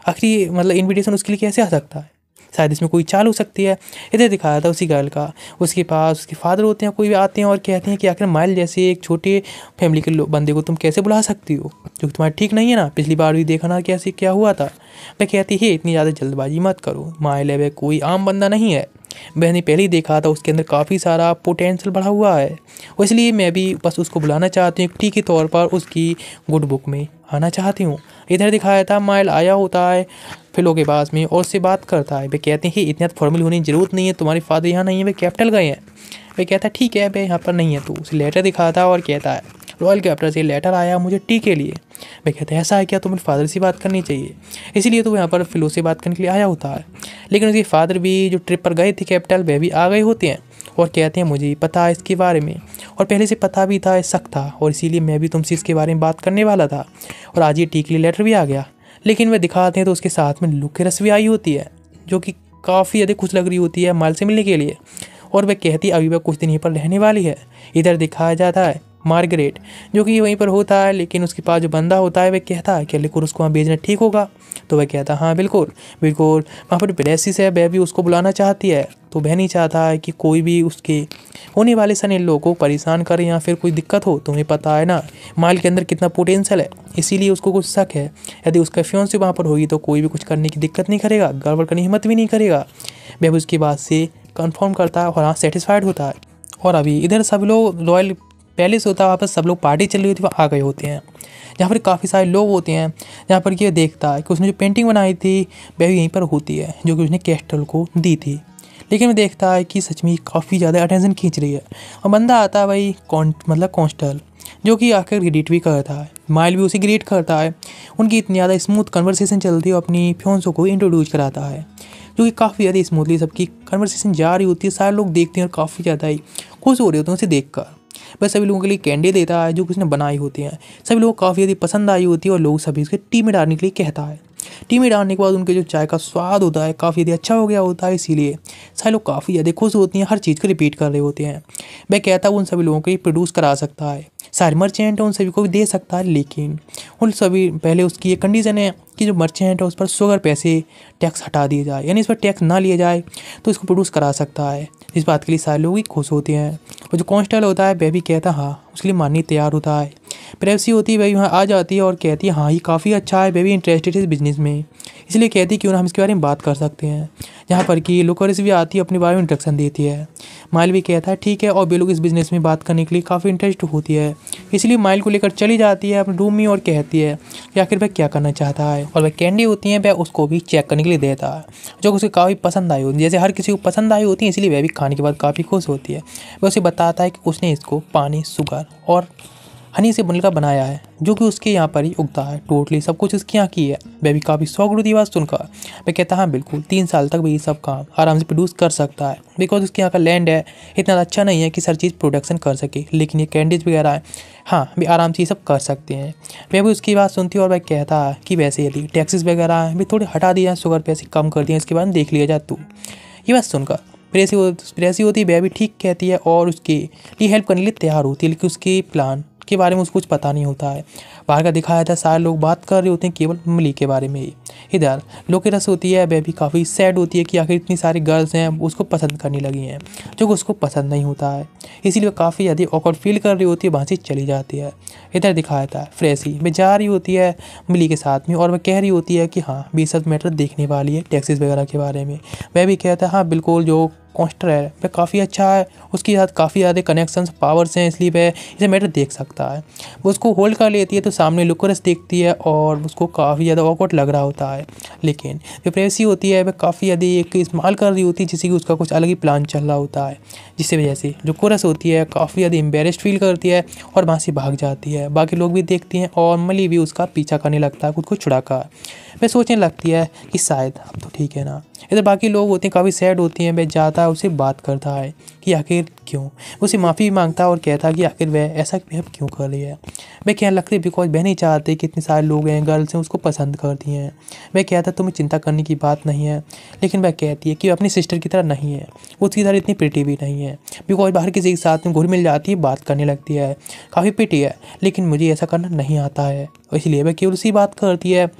आखिर ये मतलब इन्विटेशन उसके लिए कैसे आ सकता है, शायद इसमें कोई चाल हो सकती है। इधर दिखाया था उसी गर्ल का, उसके पास उसके फादर होते हैं, कोई भी आते हैं और कहते हैं कि आखिर माइल जैसे एक छोटे फैमिली के बंदे को तुम कैसे बुला सकती हो, जो तुम्हारा ठीक नहीं है ना, पिछली बार भी देखा ना कैसे क्या हुआ था। मैं कहती है इतनी ज़्यादा जल्दबाजी मत करो, माइल है वह कोई आम बंदा नहीं है, मैंने पहले ही देखा था उसके अंदर काफ़ी सारा पोटेंशियल बढ़ा हुआ है, इसलिए मैं भी बस उसको बुलाना चाहती हूँ टी के तौर पर, उसकी गुड बुक में आना चाहती हूँ। इधर दिखाया था माइल आया होता है फिलो के पास में और उससे बात करता है। वे कहते हैं इतना फॉर्मल होने की ज़रूरत नहीं है, तुम्हारे फादर यहाँ नहीं है, वे कैपिटल गए हैं। वे कहता है ठीक है वे यहाँ पर नहीं है, तो उसे लेटर दिखाता है और कहता है रॉयल कैपिटल से लेटर आया मुझे टी के लिए। वे कहते हैं ऐसा है क्या, तुम्हें फादर से बात करनी चाहिए, इसीलिए तो यहाँ पर फिलो से बात करने के लिए आया होता है। लेकिन उसके फादर भी जो ट्रिप पर गए थे कैपिटल वह भी आ गए होते हैं और कहते हैं मुझे पता है इसके बारे में, और पहले से पता भी था शक था, और इसीलिए मैं भी तुमसे इसके बारे में बात करने वाला था, और आज ये टी के लिए लेटर भी आ गया। लेकिन वह दिखाते हैं तो उसके साथ में लुकेरस भी आई होती है, जो कि काफ़ी ज़्यादा खुश लग रही होती है माइल से मिलने के लिए, और वह कहती है अभी वह कुछ दिन यहीं पर रहने वाली है। इधर दिखाया जाता है मार्गरेट, जो कि वहीं पर होता है, लेकिन उसके पास जो बंदा होता है वह कहता है कि लिकुर उसको वहाँ भेजना ठीक होगा, तो वह कहता है हाँ बिल्कुल बिल्कुल, वहाँ पर ब्रेसिस है वह भी उसको बुलाना चाहती है, तो वह नहीं चाहता है कि कोई भी उसके होने वाले सन इन लोगों को परेशान करे या फिर कोई दिक्कत हो। तुम्हें पता है ना माइल के अंदर कितना पोटेंशियल है, इसीलिए उसको कुछ शक है, यदि उसका फियांसे वहाँ पर होगी तो कोई भी कुछ करने की दिक्कत नहीं करेगा, गड़बड़ करने की हिम्मत भी नहीं करेगा। वह उसकी बात से कंफर्म करता है और हाँ सेटिस्फाइड होता है। और अभी इधर सब लोग रॉयल पैलेस होता है, वहाँ पर सब लोग पार्टी चल रही होती है, वहाँ आ गए होते हैं, जहाँ पर काफ़ी सारे लोग होते हैं, जहाँ पर ये देखता है कि उसने जो पेंटिंग बनाई थी वह भी यहीं पर होती है, जो कि उसने कैस्टल को दी थी। लेकिन मैं देखता है कि सच में काफ़ी ज़्यादा अटेंशन खींच रही है, और बंदा आता है भाई कॉन्स्टल, जो कि आकर ग्रीट भी करता है, माइल भी उसे ग्रीट करता है। उनकी इतनी ज़्यादा स्मूथ कन्वर्सेशन चलती है, अपनी फियांसों को इंट्रोड्यूस कराता है, जो कि काफ़ी ज़्यादा स्मूथली सबकी कन्वर्सेशन जा रही होती है। सारे लोग देखते हैं और काफ़ी ज़्यादा ही खुश हो रहे होते हैं उसे देखकर। वह सभी लोगों के लिए कैंडी देता है जो कि उसने बनाई होती हैं, सभी लोगों को काफ़ी ज़्यादा पसंद आई होती है, और लोग सभी उसके टी में डालने के लिए कहता है। टी में डालने के बाद उनके जो चाय का स्वाद होता है काफ़ी ज़्यादा अच्छा हो गया होता है, इसीलिए सारे लोग काफ़ी ज़्यादा खुश होती हैं, हर चीज़ को रिपीट कर रहे होते हैं। वह कहता है उन सभी लोगों को ये प्रोड्यूस करा सकता है, सारे मर्चेंट है उन सभी को भी दे सकता है, लेकिन उन सभी पहले उसकी ये कंडीशन है कि जो मर्चेंट है उस पर शुगर पैसे टैक्स हटा दिए जाए, यानी इस पर टैक्स ना लिया जाए तो इसको प्रोड्यूस करा सकता है। इस बात के लिए सारे लोग ही खुश होते हैं, और जो कॉन्स्टेबल होता है वह भी कहता है हाँ, उसके लिए मानने तैयार होता है। प्रेप्सी होती है वही वहाँ आ जाती है और कहती है हाँ ये काफ़ी अच्छा है, वह भी इंटरेस्टेड है इस बिज़नेस में, इसलिए कहती है क्यों ना हम इसके बारे में बात कर सकते हैं। जहाँ पर कि लुकोरिस भी आती है, अपने बारे में इंट्रोडक्शन देती है। माइल भी कहता है ठीक है, और वे लोग इस बिज़नेस में बात करने के लिए काफ़ी इंटरेस्ट होती है, इसलिए माइल को लेकर चली जाती है अपने रूम में और कहती है कि आखिर वह क्या करना चाहता है, और वह कैंडी होती है वह उसको भी चेक करने के लिए देता है, जो उसे काफ़ी पसंद आई होती है, जैसे हर किसी को पसंद आई होती है, इसलिए वह भी खाने के बाद काफ़ी खुश होती है। वह उसे बताता है कि उसने इसको पानी, शुगर और हनी से मिलकर बनाया है, जो कि उसके यहाँ पर ही उगता है, टोटली सब कुछ उसके यहाँ की है। वह भी काफ़ी शौक होती है बात सुनकर। वह कहता है हाँ बिल्कुल 3 साल तक भी ये सब काम आराम से प्रोड्यूस कर सकता है, बिकॉज उसके यहाँ का लैंड है इतना अच्छा नहीं है कि हर चीज़ प्रोडक्शन कर सके, लेकिन ये कैंडीज वगैरह है हाँ भी आराम से ये सब कर सकते हैं। वह भी उसकी बात सुनती है और वह कहता है कि वैसे यदि टैक्सेस वगैरह भी थोड़े हटा दिए जाए, शुगर पैसे कम कर दिए, इसके बाद देख लिया जाए तो। ये बात सुनकर प्रेसी होती है वह भी ठीक कहती है और उसके लिए हेल्प करने के लिए तैयार होती है, लेकिन उसके प्लान के बारे में उसको कुछ पता नहीं होता है। बाहर का दिखाया था सारे लोग बात कर रहे होते हैं केवल मिली के बारे में ही। इधर लोकेरस होती है वह भी काफ़ी सैड होती है कि आखिर इतनी सारी गर्ल्स हैं उसको पसंद करने लगी हैं, जो कि उसको पसंद नहीं होता है, इसीलिए वह काफ़ी ज़्यादा ऑकवर्ड फील कर रही होती है, वहाँ से चली जाती है। इधर दिखाया था फ्रेसी में जा रही होती है मिली के साथ में, और वह कह रही होती है कि हाँ भी सब मैटर देखने वाली है टैक्सेस वगैरह के बारे में। वह भी कहता है हाँ बिल्कुल, जो कॉन्स्टर है वह काफ़ी अच्छा है, उसके साथ काफ़ी ज़्यादा कनेक्शंस पावर्स हैं, इसलिए वह इसे मैटर देख सकता है। वो उसको होल्ड कर लेती है तो सामने लुकोरस देखती है और उसको काफ़ी ज़्यादा ऑकवर्ड लग रहा होता है, लेकिन जो प्रेसी होती है वह काफ़ी ज़्यादा एक इस्तेमाल कर रही होती है, जिससे कि उसका कुछ अलग ही प्लान चल रहा होता है, जिससे वजह से जो कोरस होती है काफ़ी ज़्यादा एम्बेरेस्ड फील करती है और वहाँ से भाग जाती है। बाकी लोग भी देखती हैं और मिली भी उसका पीछा करने लगता है खुद को छुड़ाकर। वह सोचने लगती है कि शायद अब तो ठीक है ना। इधर बाकी लोग होते हैं काफ़ी सैड होती हैं। वह जाता है उससे बात करता है कि आखिर क्यों, उसे माफ़ी मांगता है और कहता है कि आखिर वह ऐसा बिहेव क्यों कर रही है। वह कहने लगती है बिकॉज वह नहीं चाहते कि इतने सारे लोग हैं, गर्ल्स हैं, उसको पसंद करती हैं। वह कहता है तुम्हें चिंता करने की बात नहीं है, लेकिन वह कहती है कि अपनी सिस्टर की तरह नहीं है, वो उसकी तरह इतनी प्रिटी भी नहीं है। बिकॉज बाहर किसी के साथ में घुल मिल जाती है, बात करने लगती है, काफ़ी प्रिटी है, लेकिन मुझे ऐसा करना नहीं आता है, इसलिए वह केवल उसी बात करती है।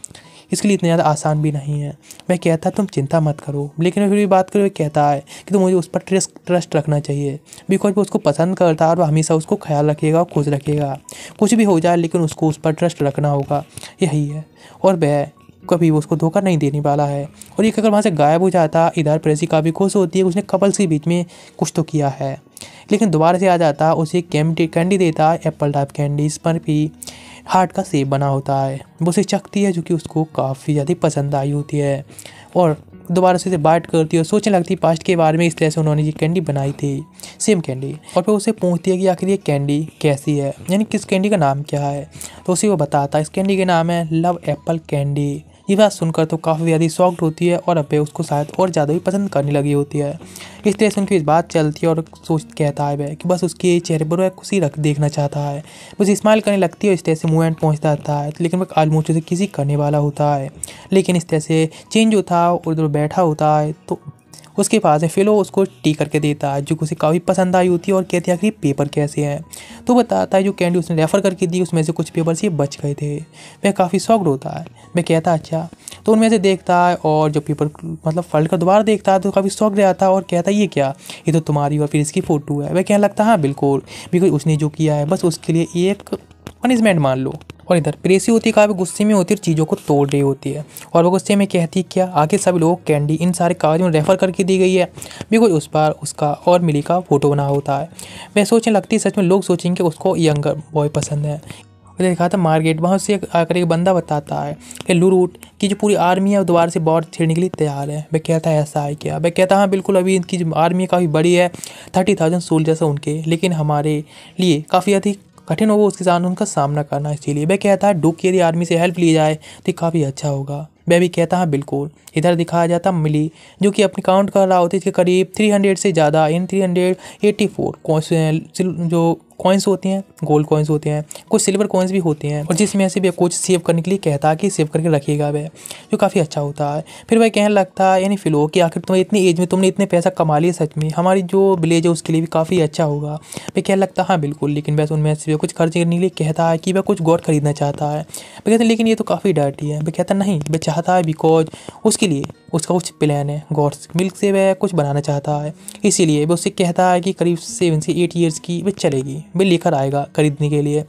इसके लिए इतना ज़्यादा आसान भी नहीं है। वह कहता है तुम चिंता मत करो, लेकिन वह फिर भी बात करके कहता है कि तो मुझे उस पर ट्रस्ट रखना चाहिए, बिकॉज वो उसको पसंद करता है और वो हमेशा उसको ख्याल रखेगा, खुश रखेगा। कुछ भी हो जाए लेकिन उसको उस पर ट्रस्ट रखना होगा, यही है। और वह कभी वो उसको धोखा नहीं देने वाला है। और ये अगर वहाँ से गायब हो जाता, इधर प्रेसी काफ़ी खुश होती है, उसने कपल्स के बीच में कुछ तो किया है। लेकिन दोबारा से आ जाता, उसे कैंडी देता है, एप्पल टाइप कैंडी, इस पर भी हार्ट का शेप बना होता है। वो उसे चखती है जो कि उसको काफ़ी ज़्यादा पसंद आई होती है और दोबारा से बाइट करती है और सोचने लगती है पास्ट के बारे में, इस तरह से उन्होंने ये कैंडी बनाई थी, सेम कैंडी। और फिर उसे पूछती है कि आखिर ये कैंडी कैसी है, यानी किस कैंडी का नाम क्या है। तो उसे वो बताता है इस कैंडी का नाम है लव एप्पल कैंडी। ये बात सुनकर तो काफ़ी ज़्यादा शॉक्ड होती है और अब वे उसको शायद और ज़्यादा भी पसंद करने लगी होती है। इस तरह से उनकी इस बात चलती है और कहता है वह कि बस उसके चेहरे पर वह खुशी देखना चाहता है। बस स्माइल करने लगती है, इस तरह से मूवमेंट पहुँचता आता है, लेकिन वह ऑलमोस्ट उसे किसी करने वाला होता है। लेकिन इस तरह से चेंज जो था उधर बैठा होता है तो उसके पास है फिलो उसको टी करके देता है जो उसे काफ़ी पसंद आई होती है और कहती है कि पेपर कैसे हैं। तो बताता है जो कैंडी उसने रेफ़र करके दी उसमें से कुछ पेपर से बच गए थे। वह काफ़ी शॉक्ड होता है। वह कहता है अच्छा, तो उनमें से देखता है और जब पेपर मतलब पलट कर दोबारा देखता है तो काफ़ी शॉक्ड रहता है और कहता है ये क्या, ये तो तुम्हारी और फिर इसकी फ़ोटो है। वह कहने लगता है हाँ बिल्कुल, बिकॉज उसने जो किया है बस उसके लिए एक पनिशमेंट मान लो। और इधर प्रेसी होती है काफ़ी गुस्से में होती है, चीज़ों को तोड़ रही होती है और वो गुस्से में कहती है क्या आगे सभी लोग कैंडी इन सारे कागजों में रेफ़र करके दी गई है, बिकॉज उस पर उसका और मिली का फ़ोटो बना होता है। वह सोचने लगती है सच में लोग सोचेंगे कि उसको यंगर बॉय पसंद है। उधर देखा था मार्केट, वहाँ से आकर एक बंदा बताता है कि लूरूट की जो पूरी आर्मी है वो दोबारा से बॉर्डर छेड़ने के लिए तैयार है। वह कहता है ऐसा है क्या। वह कहता है हाँ बिल्कुल, अभी इनकी जो आर्मी काफ़ी बड़ी है, 30,000 सोल्जर्स है उनके, लेकिन हमारे लिए काफ़ी अधिक कठिन होगा उसके साथ उनका सामना करना। इसीलिए वह कहता है डुक की यदि आर्मी से हेल्प ली जाए तो काफ़ी अच्छा होगा। वह भी कहता है बिल्कुल। इधर दिखाया जाता मिली जो कि अपनी काउंट कर रहा होती है, इसके करीब 300 से ज़्यादा इन 384 जो कॉइन्स होती हैं, गोल्ड कॉइन्स होते हैं, कुछ सिल्वर कॉइन्स भी होते हैं, और जिसमें से भी कुछ सेव करने के लिए कहता है कि सेव करके रखिएगा वह, जो काफ़ी अच्छा होता है। फिर वह कहने लगता है यानी फिलो कि आखिर तुम्हें इतनी एज में तुमने इतने पैसा कमा लिया, सच में हमारी जो विलेज है उसके लिए भी काफ़ी अच्छा होगा। वह कहने लगता है हाँ बिल्कुल, लेकिन वैसे उनमें से कुछ खर्च करने के लिए कहता है कि वह कुछ गोल्ड खरीदना चाहता है। वह कहते हैं लेकिन ये तो काफ़ी डर्टी है। वह कहता नहीं, वह चाहता है बिकॉज उसके लिए उसका कुछ प्लान है, गॉड्स मिल्क से वह कुछ बनाना चाहता है, इसीलिए वह उससे कहता है कि करीब 7 से 8 ईयर्स की वह चलेगी, वह लेकर आएगा खरीदने के लिए।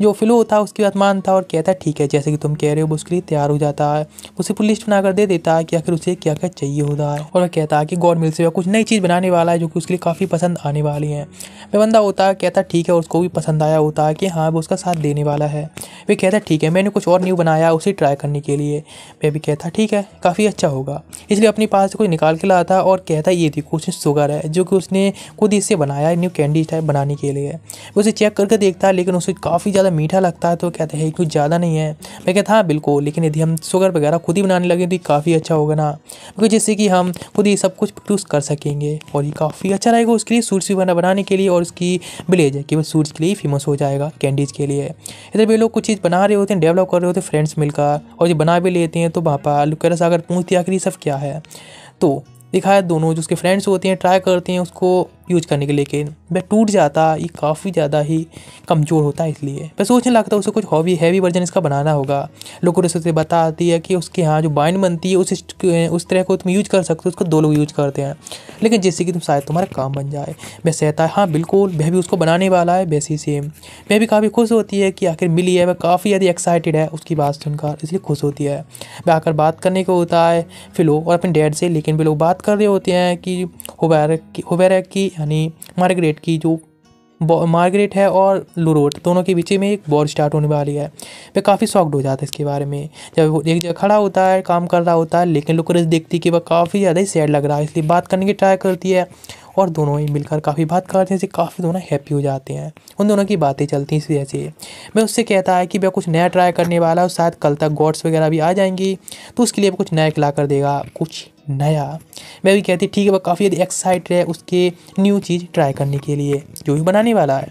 जो फिलो होता है उसकी बात मानता है और कहता है ठीक है जैसे कि तुम कह रहे हो, वो उसके लिए तैयार हो जाता है। उसे पूरी लिस्ट बनाकर दे देता है कि आखिर उसे क्या क्या चाहिए होता है, और वह कहता है कि गॉड मिल्क से वह कुछ नई चीज़ बनाने वाला है जो कि उसके लिए काफ़ी पसंद आने वाली है। वह बंदा होता है कहता है ठीक है, उसको भी पसंद आया होता है कि हाँ वो उसका साथ देने वाला है। वह कहता है ठीक है, मैंने कुछ और न्यू बनाया उसे ट्राई करने के लिए। वह भी कहता है ठीक है काफ़ी अच्छा होगा, इसलिए अपने पास से कुछ निकाल के लाता है और कहता है ये देखो उसमें शुगर है जो कि उसने खुद इससे बनाया है न्यू कैंडी टाइप बनाने के लिए। उसे चेक करके देखता है लेकिन उसे काफ़ी ज़्यादा मीठा लगता है, तो कहता है कुछ ज़्यादा नहीं है। मैं कहता हाँ बिल्कुल, लेकिन यदि हम शुगर वगैरह खुद ही बनाने लगे तो काफ़ी अच्छा होगा ना, क्योंकि जिससे कि हम खुद ही सब कुछ प्रोड्यूस कर सकेंगे और ये काफ़ी अच्छा रहेगा उसके लिए, सूट्स भी बनाने के लिए, और उसकी विलेज है कि वो सूट्स के लिए फेमस हो जाएगा कैंडीज़ के लिए। इधर भी लोग कुछ चीज़ बना रहे होते हैं, डेवलप कर रहे होते हैं फ्रेंड्स मिलकर, और जब बना भी लेते हैं तो वहाँ पर लुकेरा सागर पूछती है आखिर ये सब क्या है। तो दिखाया दोनों जो उसके फ्रेंड्स होते हैं ट्राई करते हैं उसको यूज करने के, लेकिन वह टूट जाता, ये काफ़ी ज़्यादा ही कमज़ोर होता है, इसलिए वह सोचने लगता है उसे कुछ हैवी वर्जन इसका बनाना होगा। लोगों उसे बताती है कि उसके यहाँ जो बाइंड बनती है उस तरह को तुम यूज कर सकते हो, उसको 2 लोग यूज करते हैं, लेकिन जिससे कि तुम शायद तुम्हारा काम बन जाए। वह कहता है हाँ बिल्कुल, वह भी उसको बनाने वाला है वैसे ही सेम। वह भी काफ़ी खुश होती है कि आखिर मिली है, वह काफ़ी ज़्यादा एक्साइटेड है उसकी बात सुनकर, इसलिए खुश होती है। वह आकर बात करने को होता है फिलो और अपने डैड से, लेकिन वे लोग बात कर रहे होते हैं कि हुबैरक की यानी मार्गरेट की, जो मार्गरेट है और लूरोट दोनों के बीच में एक वॉर स्टार्ट होने वाली है। वह काफ़ी शॉक्ड हो जाता है इसके बारे में। जब वो एक जगह खड़ा होता है काम कर रहा होता है, लेकिन लुकोरस देखती है कि वह काफ़ी ज़्यादा ही सैड लग रहा है, इसलिए बात करने की ट्राई करती है और दोनों ही मिलकर काफ़ी बात करते हैं, जिससे काफ़ी दोनों हैप्पी हो जाते हैं। उन दोनों की बातें चलती हैं इस वजह से। वह उससे कहता है कि वह कुछ नया ट्राई करने वाला है और शायद कल तक गॉड्स वगैरह भी आ जाएंगी, तो उसके लिए वह कुछ नया खिला कर देगा, कुछ नया। वह भी कहती ठीक है, वह काफ़ी ज़्यादा एक्साइटेड है उसके न्यू चीज़ ट्राई करने के लिए जो भी बनाने वाला है।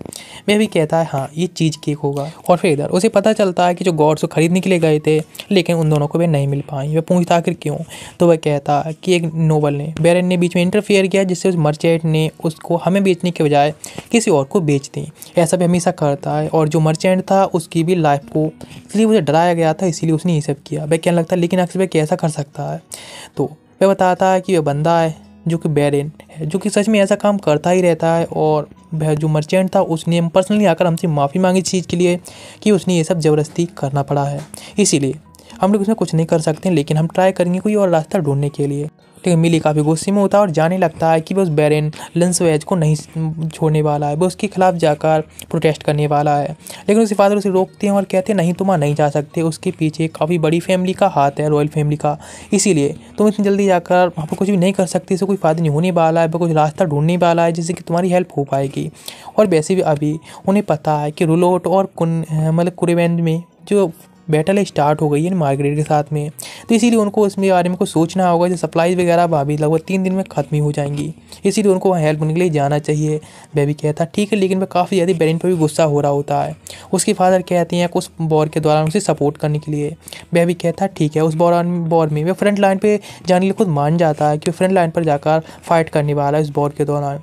वह भी कहता है हाँ ये चीज़ केक होगा। और फिर इधर उसे पता चलता है कि जो गॉड्स को खरीदने के लिए गए थे, लेकिन उन दोनों को वे नहीं मिल पाई। वह पूछता आखिर क्यों, तो वह कहता है कि एक नोबल ने, बैरन ने बीच में इंटरफेयर किया, जिससे उस मर्चेंट ने उसको हमें बेचने के बजाय किसी और को बेच दी। ऐसा भी हमेशा करता है, और जो मर्चेंट था उसकी भी लाइफ को इसलिए उसे डराया गया था, इसीलिए उसने ये सब किया। वह कहने लगता है लेकिन आखिर वह कैसा कर सकता है, तो वह बताता है कि वह बंदा है जो कि बैरन है, जो कि सच में ऐसा काम करता ही रहता है। और वह जो मर्चेंट था उसने पर्सनली आकर हमसे माफ़ी मांगी चीज़ के लिए कि उसने ये सब ज़बरदस्ती करना पड़ा है, इसीलिए हम लोग इसमें कुछ नहीं कर सकते, लेकिन हम ट्राई करेंगे कोई और रास्ता ढूंढने के लिए। लेकिन मिली काफ़ी गुस्से में होता है और जाने लगता है कि वह उस बैरन लंसवेज को नहीं छोड़ने वाला है, वह उसके खिलाफ जाकर प्रोटेस्ट करने वाला है। लेकिन उसके फादर उसे रोकते हैं और कहते हैं नहीं, तुम नहीं जा सकते, उसके पीछे काफ़ी बड़ी फैमिली का हाथ है, रॉयल फैमिली का, इसीलिए तुम इतनी जल्दी जाकर वहाँ पर कुछ भी नहीं कर सकती, इससे कोई फ़ायदा नहीं होने वाला है, वह कुछ रास्ता ढूंढने वाला है जिससे कि तुम्हारी हेल्प हो पाएगी। और वैसे भी अभी उन्हें पता है कि रुलोट और कुरेवेंड में जो बैटल स्टार्ट हो गई है मार्गरेट के साथ में, तो इसीलिए उनको उसमें बारे में कुछ सोचना होगा। जो सप्लाईज वगैरह भाभी लगभग 3 दिन में ख़त्म ही हो जाएंगी, इसीलिए उनको वहाँ हेल्प करने के लिए जाना चाहिए। वह भी कहता ठीक है, लेकिन वह काफ़ी ज़्यादा बैरन पर भी गुस्सा हो रहा होता है। उसके फादर कहते हैं उस वॉर के दौरान उसे सपोर्ट करने के लिए। वह भी कहता है ठीक है। उस वॉर में वह फ्रंट लाइन पर जाने के लिए खुद मान जाता है कि फ्रंट लाइन पर जाकर फाइट करने वाला है इस वॉर के दौरान।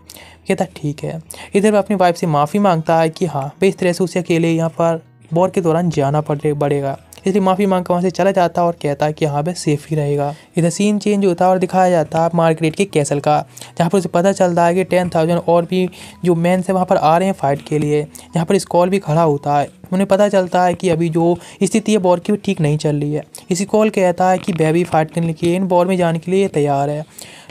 कहता ठीक है। इधर वह अपनी वाइफ से माफ़ी मांगता है कि हाँ भाई इस तरह से उसे अकेले यहाँ पर वॉर के दौरान जाना पड़ेगा, इसलिए माफ़ी मांग कर वहाँ से चला जाता है और कहता है कि हाँ वह सेफ ही रहेगा। इधर सीन चेंज होता है और दिखाया जाता है मार्गरेट के कैसल का, जहाँ पर उसे पता चलता है कि 10,000 और भी जो मैन से वहाँ पर आ रहे हैं फाइट के लिए। जहाँ पर स्कॉल भी खड़ा होता है, उन्हें पता चलता है कि अभी जो स्थिति है वॉर की भी ठीक नहीं चल रही है। इसी कॉल कहता है कि वह भी फाइट करने के लिए इन वॉर में जाने के लिए तैयार है,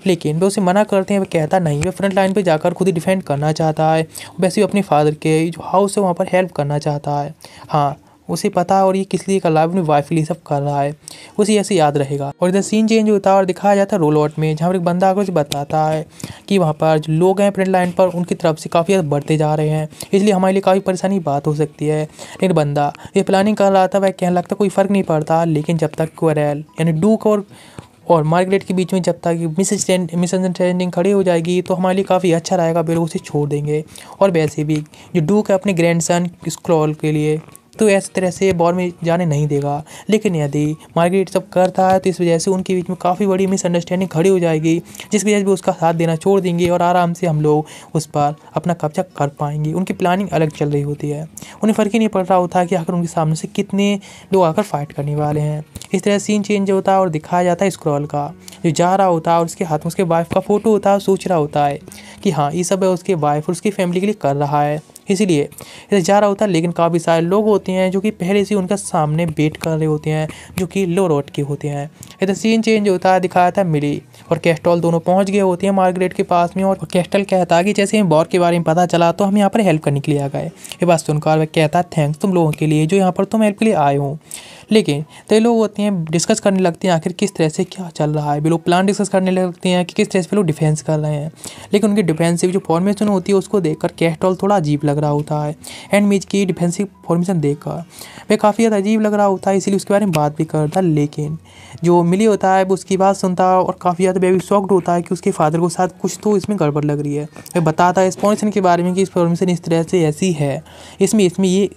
लेकिन वे उसे मना करते हैं। वह कहता नहीं, वह फ्रंट लाइन पर जाकर खुद ही डिफेंड करना चाहता है, वैसे भी अपने फादर के जो हाउस है वहाँ पर हेल्प करना चाहता है। हाँ उसे पता है और ये किस लिए कर रहा है, अपनी वाइफ के लिए सब कर रहा है, उसे ऐसे याद रहेगा। और इधर सीन चेंज होता है और दिखाया जाता है रोलआउट में, जहाँ पर एक बंदा आकर उसे बताता है कि वहाँ पर जो लोग हैं फ्रंट लाइन पर उनकी तरफ से काफ़ी ज़्यादा बढ़ते जा रहे हैं, इसलिए हमारे लिए काफ़ी परेशानी बात हो सकती है। लेकिन बंदा ये प्लानिंग कर रहा था, वह कहने लगता कोई फ़र्क नहीं पड़ता, लेकिन जब तक क्वेरेल यानी डूक और मार्गरेट के बीच में जब तक मिसअंडरस्टैंडिंग खड़ी हो जाएगी तो हमारे लिए काफ़ी अच्छा रहेगा, फिर उसे छोड़ देंगे। और वैसे भी जो डूक है अपने ग्रैंडसन स्क्रॉल के लिए तो ऐसी तरह से वॉर में जाने नहीं देगा, लेकिन यदि मार्गरेट सब करता है तो इस वजह से उनके बीच में काफ़ी बड़ी मिसअंडरस्टैंडिंग खड़ी हो जाएगी, जिस वजह से वो उसका साथ देना छोड़ देंगे और आराम से हम लोग उस पर अपना कब्जा कर पाएंगे। उनकी प्लानिंग अलग चल रही होती है, उन्हें फ़र्क ही नहीं पड़ रहा होता कि आखिर उनके सामने से कितने लोग आकर फाइट करने वाले हैं। इस तरह सीन चेंज होता है और दिखाया जाता है स्क्रॉल का जो जा रहा होता है और उसके हाथ में उसके वाइफ का फ़ोटो होता है, सोच रहा होता है कि हाँ ये सब है उसके वाइफ और उसकी फैमिली के लिए कर रहा है, इसीलिए इधर जा रहा होता है। लेकिन काफ़ी सारे लोग होते हैं जो कि पहले से उनका सामने वेट कर रहे होते हैं, जो कि लो रोड के होते हैं। इधर सीन चेंज होता है, दिखाया था मिली और कैस्टल दोनों पहुंच गए होते हैं मार्गरेट के पास में। और कैस्टल कहता है कि जैसे हमें वॉर के बारे में पता चला तो हम यहाँ पर हेल्प करने के लिए आ गए। ये बात सुनकर वह कहता है थैंक्स तुम लोगों के लिए जो यहाँ पर तुम हेल्प के लिए आए हो। लेकिन कई लोग होते हैं डिस्कस करने लगते हैं आखिर किस तरह से क्या चल रहा है, वे लोग प्लान डिस्कस करने लगते हैं कि किस तरह से वे लोग डिफेंस कर रहे हैं। लेकिन उनकी डिफेंसिव जो फॉर्मेशन होती है उसको देखकर कैस्टल थोड़ा अजीब लग रहा होता है, एंड मिच की डिफेंसिव फॉर्मेशन देखकर वह काफ़ी ज़्यादा अजीब लग रहा होता है, इसीलिए उसके बारे में बात भी करता है। लेकिन जो मिली होता है वो उसकी बात सुनता है और काफ़ी ज़्यादा बेबी शॉक्ड होता है कि उसके फादर को साथ कुछ तो इसमें गड़बड़ लग रही है। वह बताता है इस फॉर्मेशन के बारे में कि इस फॉर्मेशन इस तरह से ऐसी है, इसमें ये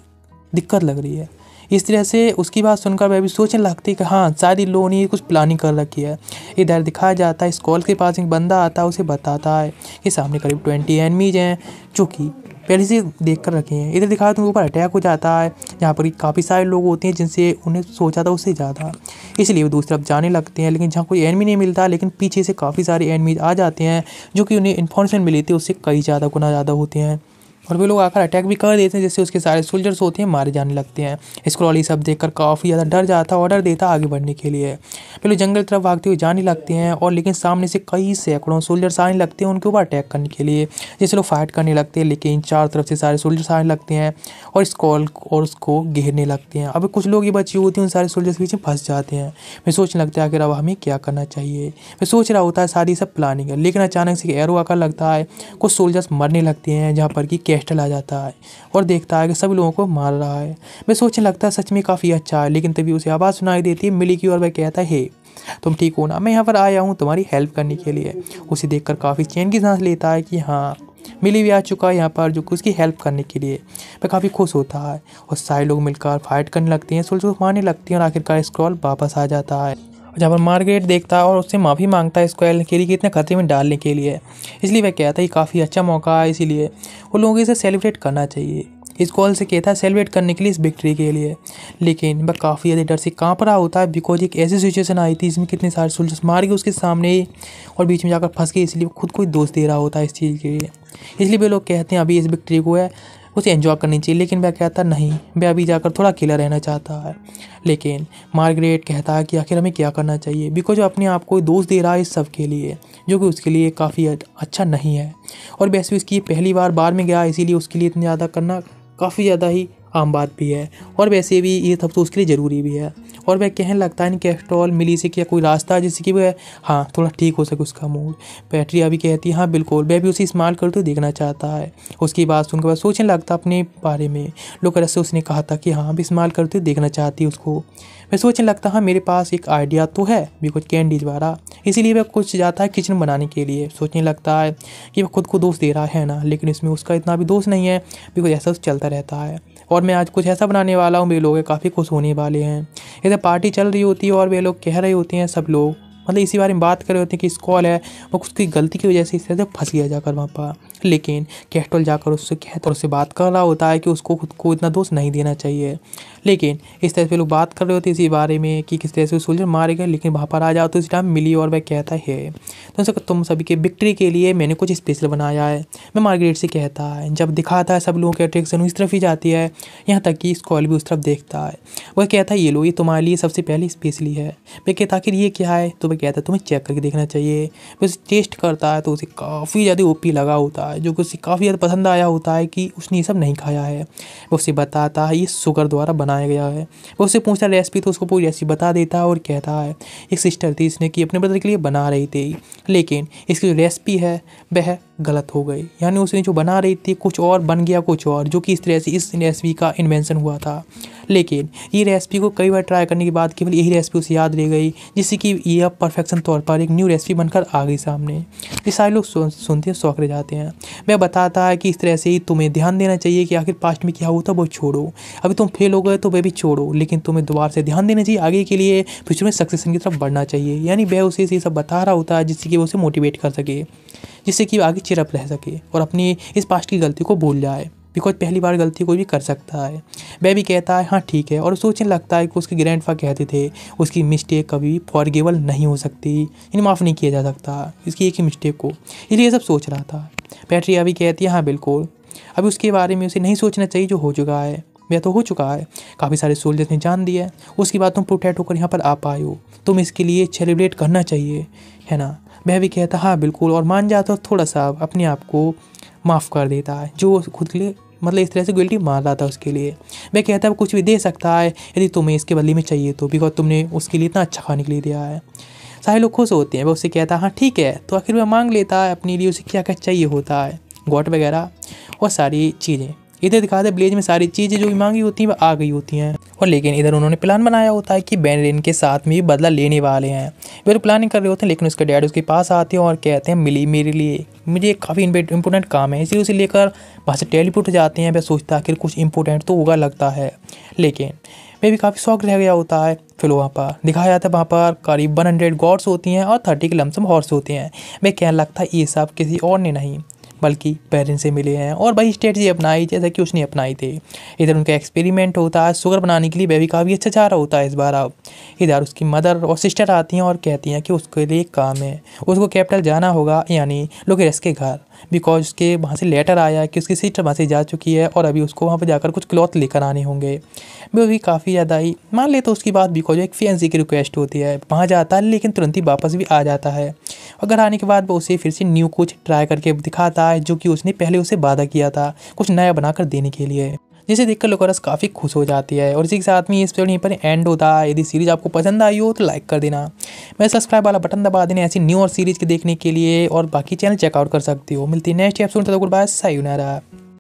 दिक्कत लग रही है। इस तरह से उसकी बात सुनकर वह भी सोचने लगती है कि हाँ शायद इन लोगों ने कुछ प्लानिंग कर रखी है। इधर दिखाया जाता है स्कॉल के पास एक बंदा आता है, उसे बताता है कि सामने करीब 20 एनिमीज हैं जो कि पहले से देख कर रखे हैं। इधर दिखाया तो उनके ऊपर अटैक हो जाता है, जहाँ पर काफ़ी सारे लोग होते हैं जिनसे उन्हें सोचा था उससे ज़्यादा, इसलिए वो दूसरी तरफ जाने लगते हैं। लेकिन जहाँ कोई एनिमी नहीं मिलता, लेकिन पीछे से काफ़ी सारे एनिमीज आ जाते हैं जो कि उन्हें इन्फॉर्मेशन मिली थी उससे कई ज़्यादा गुना ज़्यादा होते हैं। और वे लोग आकर अटैक भी कर देते हैं, जिससे उसके सारे सोल्जर्स होते हैं मारे जाने लगते हैं। स्क्रॉल ये सब देखकर काफ़ी ज़्यादा डर जाता है, ऑर्डर देता आगे बढ़ने के लिए। वे लोग जंगल की तरफ भागते हुए जाने लगते हैं, और लेकिन सामने से कई सैकड़ों सोल्जर्स आने लगते हैं उनके ऊपर अटैक करने के लिए, जिससे लोग फाइट करने लगते हैं। लेकिन चारों तरफ से सारे सोल्जर्स आने लगते हैं और स्क्रॉल और उसको घेरने लगते हैं। अब कुछ लोग ये बचे होते हैं उन सारे सोल्जर्स के बीच में फंस जाते हैं। वे सोचने लगता है आखिर अब हमें क्या करना चाहिए। वे सोच रहा होता है सारी सब प्लानिंग है, लेकिन अचानक से एरो आकर लगता है। कुछ सोल्जर्स मरने लगते हैं, जहाँ पर कि कैस्टल आ जाता है और देखता है कि सभी लोगों को मार रहा है। वे सोचने लगता है सच में काफ़ी अच्छा है, लेकिन तभी उसे आवाज़ सुनाई देती है मिली की, और वह कहता है हे तुम ठीक हो ना, मैं यहाँ पर आया हूँ तुम्हारी हेल्प करने के लिए। उसे देखकर काफ़ी चैन की सांस लेता है कि हाँ मिली भी आ चुका है यहाँ पर जो कि उसकी हेल्प करने के लिए। वह काफ़ी खुश होता है और सारे लोग मिलकर फाइट करने लगते हैं, सोल्जर्स को मारने लगते हैं और आखिरकार स्क्रॉल वापस आ जाता है। जहाँ पर मार्गरेट देखता है और उससे माफ़ी मांगता है स्क्वायर के लिए कि इतने खतरे में डालने के लिए। इसलिए वह कहता है कि काफ़ी अच्छा मौका है, इसीलिए उन लोगों को इसे सेलिब्रेट करना चाहिए। इस कॉल से कहता है सेलिब्रेट करने के लिए इस विक्ट्री के लिए, लेकिन वह काफ़ी ज़्यादा डर से काँप रहा होता है, बिकॉज एक ऐसी सिचुएशन आई थी जिसमें कितने सारे सोल्जर्स मार गए उसके सामने ही और बीच में जाकर फंस गए, इसलिए खुद को ही दोष दे रहा होता है इस चीज़ के लिए। इसलिए वे लोग कहते हैं अभी इस विक्ट्री को है उसे एंजॉय करनी चाहिए, लेकिन वह कहता नहीं, वह अभी जाकर थोड़ा अकेला रहना चाहता है। लेकिन मार्गरेट कहता है कि आखिर हमें क्या करना चाहिए, बिकॉज अपने आप को दोष दे रहा है इस सब के लिए, जो कि उसके लिए काफ़ी अच्छा नहीं है। और वैसे उसकी पहली बार में गया, इसीलिए उसके लिए इतना ज़्यादा करना काफ़ी ज़्यादा ही आम बात भी है, और वैसे भी ये सब तो उसके लिए ज़रूरी भी है। और वह कहने लगता है कैस्ट्रॉल मिली से क्या कोई रास्ता है जिससे कि वह हाँ थोड़ा ठीक हो सके उसका मूड। पैट्रिया भी कहती है हाँ बिल्कुल, वह भी उसे इस्तेमाल करते हुए देखना चाहता है। उसकी बात सुनकर वह सोचने लगता अपने बारे में, लोकर से उसने कहा था कि हाँ भी इस्तेमाल करते हुए देखना चाहती है उसको। वह सोचने लगता हाँ मेरे पास एक आइडिया तो है बिकॉज कैंडीज वाला, इसीलिए वह कुछ जाता है किचन बनाने के लिए। सोचने लगता है कि वह खुद को दोष दे रहा है ना, लेकिन इसमें उसका इतना भी दोष नहीं है बिकॉज ऐसा चलता रहता है। और मैं आज कुछ ऐसा बनाने वाला हूँ, वे लोग काफ़ी खुश होने वाले हैं। इधर पार्टी चल रही होती है और वे लोग कह रहे होते हैं सब लोग, मतलब इसी बारे में बात कर रहे होते हैं कि स्क्रॉल है वो उसकी गलती की वजह से इस तरह से फंस गया जाकर वहाँ पर। लेकिन कैस्ट्रॉल जाकर उससे कहता उससे बात कर रहा होता है कि उसको खुद को इतना दोष नहीं देना चाहिए। लेकिन इस तरह से लोग बात कर रहे होते हैं इसी बारे में कि किस तरह से सोल्जर मारे गए, लेकिन वहाँ पर आ जाओ तो इस टाइम मिली और वह कहता है तो तुम सभी के विक्ट्री के लिए मैंने कुछ स्पेशल बनाया है। मैं मार्गरेट से कहता है, जब दिखाता है सब लोगों की अट्रैक्शन उस तरफ ही जाती है, यहाँ तक कि स्क्रॉल भी उस तरफ देखता है। वह कहता है ये लो, ये तुम्हारे लिए सबसे पहले स्पेशली है। वह कहता आखिर ये क्या है, तो वह कहता है तुम्हें चेक करके देखना चाहिए। वह उसे टेस्ट करता है तो उसे काफ़ी ज़्यादा ओपी लगा होता है, जो कि उसे काफ़ी ज़्यादा पसंद आया होता है कि उसने ये सब नहीं खाया है। वो उसे बताता है ये शुगर द्वारा बनाया गया है। वो उससे पूछता है रेसिपी, तो उसको पूरी रेसिपी बता देता है और कहता है एक सिस्टर थी इसने कि अपने ब्रदर के लिए बना रही थी, लेकिन इसकी जो रेसिपी है वह गलत हो गई, यानी उसने जो बना रही थी कुछ और बन गया कुछ और, जो कि इस तरह से इस रेसिपी का इन्वेंशन हुआ था। लेकिन ये रेसिपी को कई बार ट्राई करने के बाद केवल यही रेसिपी उसे याद रह गई, जिससे कि यह परफेक्शन तौर पर एक न्यू रेसिपी बनकर आ गई सामने। ये सारे लोग सुनते हैं शौक रह जाते हैं। वह बताता है कि इस तरह से ही तुम्हें ध्यान देना चाहिए कि आखिर पास्ट में क्या हुआ था वो छोड़ो, अभी तुम फेल हो गए तो वह भी छोड़ो, लेकिन तुम्हें दोबारा से ध्यान देना चाहिए आगे के लिए, फ्यूचर में सक्सेसन की तरफ बढ़ना चाहिए। यानी वह उसे ये सब बता रहा होता है जिससे कि वो उसे मोटिवेट कर सके, जिससे कि आगे चिरअप रह सके और अपनी इस पास्ट की गलती को भूल जाए, बिकॉज पहली बार गलती कोई भी कर सकता है। वह भी कहता है हाँ ठीक है, और सोचने लगता है कि उसके ग्रैंडफा कहते थे उसकी मिस्टेक कभी फॉरगिवेबल नहीं हो सकती, यानी माफ़ नहीं किया जा सकता इसकी एक ही मिस्टेक को, इसलिए ये सब सोच रहा था। पैट्रिया भी कहती है हाँ बिल्कुल, अभी उसके बारे में उसे नहीं सोचना चाहिए जो हो चुका है, वह तो हो चुका है, काफ़ी सारे सोल्जर्स ने जान दिया है। उसके बाद तुम प्रोटेक्ट होकर यहाँ पर आ पाए हो, तुम इसके लिए सेलिब्रेट करना चाहिए, है ना। वह भी कहता हाँ बिल्कुल, और मान जाता तो थोड़ा सा अपने आप को माफ़ कर देता है, जो खुद के लिए मतलब इस तरह से गिल्टी मान रहा था उसके लिए। वह कहता है वो कुछ भी दे सकता है यदि तुम्हें इसके बदले में चाहिए तो, बिकॉज तुमने उसके लिए इतना अच्छा खाने के लिए दिया है। सारे लोग खुश होते हैं। वह उससे कहता है हाँ ठीक है, तो आखिर वह मांग लेता है अपने लिए उसे क्या क्या चाहिए होता है, गॉट वगैरह और सारी चीज़ें। इधर दिखाते हैं ब्लेज में सारी चीज़ें जो भी मांगी होती हैं वह आ गई होती हैं, और लेकिन इधर उन्होंने प्लान बनाया होता है कि बेनरेन के साथ में भी बदला लेने वाले हैं। वे लोग प्लानिंग कर रहे होते हैं, लेकिन उसके डैड उसके पास आते हैं और कहते हैं मिली मेरे लिए मुझे काफ़ी इंपॉर्टेंट काम है, इसलिए उसे लेकर वहाँ से टेलीपोर्ट हो जाते हैं। वह सोचता है कि कुछ इंपॉर्टेंट तो होगा लगता है, लेकिन वह भी काफ़ी शौक रह गया होता है। फिर वहाँ पर दिखाया जाता है वहाँ पर करीब 100 गॉड्स होती हैं और 30 के लमसम हॉर्स होते हैं। वह कहने लगता है ये सब किसी और ने नहीं बल्कि पेरेंट्स से मिले हैं और वही स्ट्रेटजी अपनाई जैसा कि उसने अपनाई थी। इधर उनका एक्सपेरिमेंट होता है शुगर बनाने के लिए, वह भी काफ़ी अच्छा चाह रहा होता है इस बार। अब इधर उसकी मदर और सिस्टर आती हैं और कहती हैं कि उसके लिए एक काम है, उसको कैपिटल जाना होगा यानी लोकेरस के घर, बिकॉज उसके वहाँ से लेटर आया है कि उसकी सिस्टर वहाँ से जा चुकी है और अभी उसको वहाँ पर जाकर कुछ क्लॉथ लेकर आने होंगे। वो भी काफ़ी ज़्यादा ही मान ले तो उसकी बात, बिकॉज एक फैंसी की रिक्वेस्ट होती है। वहाँ जाता है लेकिन तुरंत ही वापस भी आ जाता है और घर आने के बाद वो उसे फिर से न्यू कुछ ट्राई करके दिखाता है जो कि उसने पहले उसे वादा किया था कुछ नया बनाकर देने के लिए, जिसे देखकर लोकरस काफ़ी खुश हो जाती है। और इसी के साथ में ये एपिसोड यहीं पर एंड होता है। यदि सीरीज़ आपको पसंद आई हो तो लाइक कर देना, मैं सब्सक्राइब वाला बटन दबा देना ऐसी न्यू और सीरीज़ के देखने के लिए, और बाकी चैनल चेकआउट कर सकते हो। मिलती है नेक्स्ट एपिसोड, तब तक गुड बाय, सायोनारा।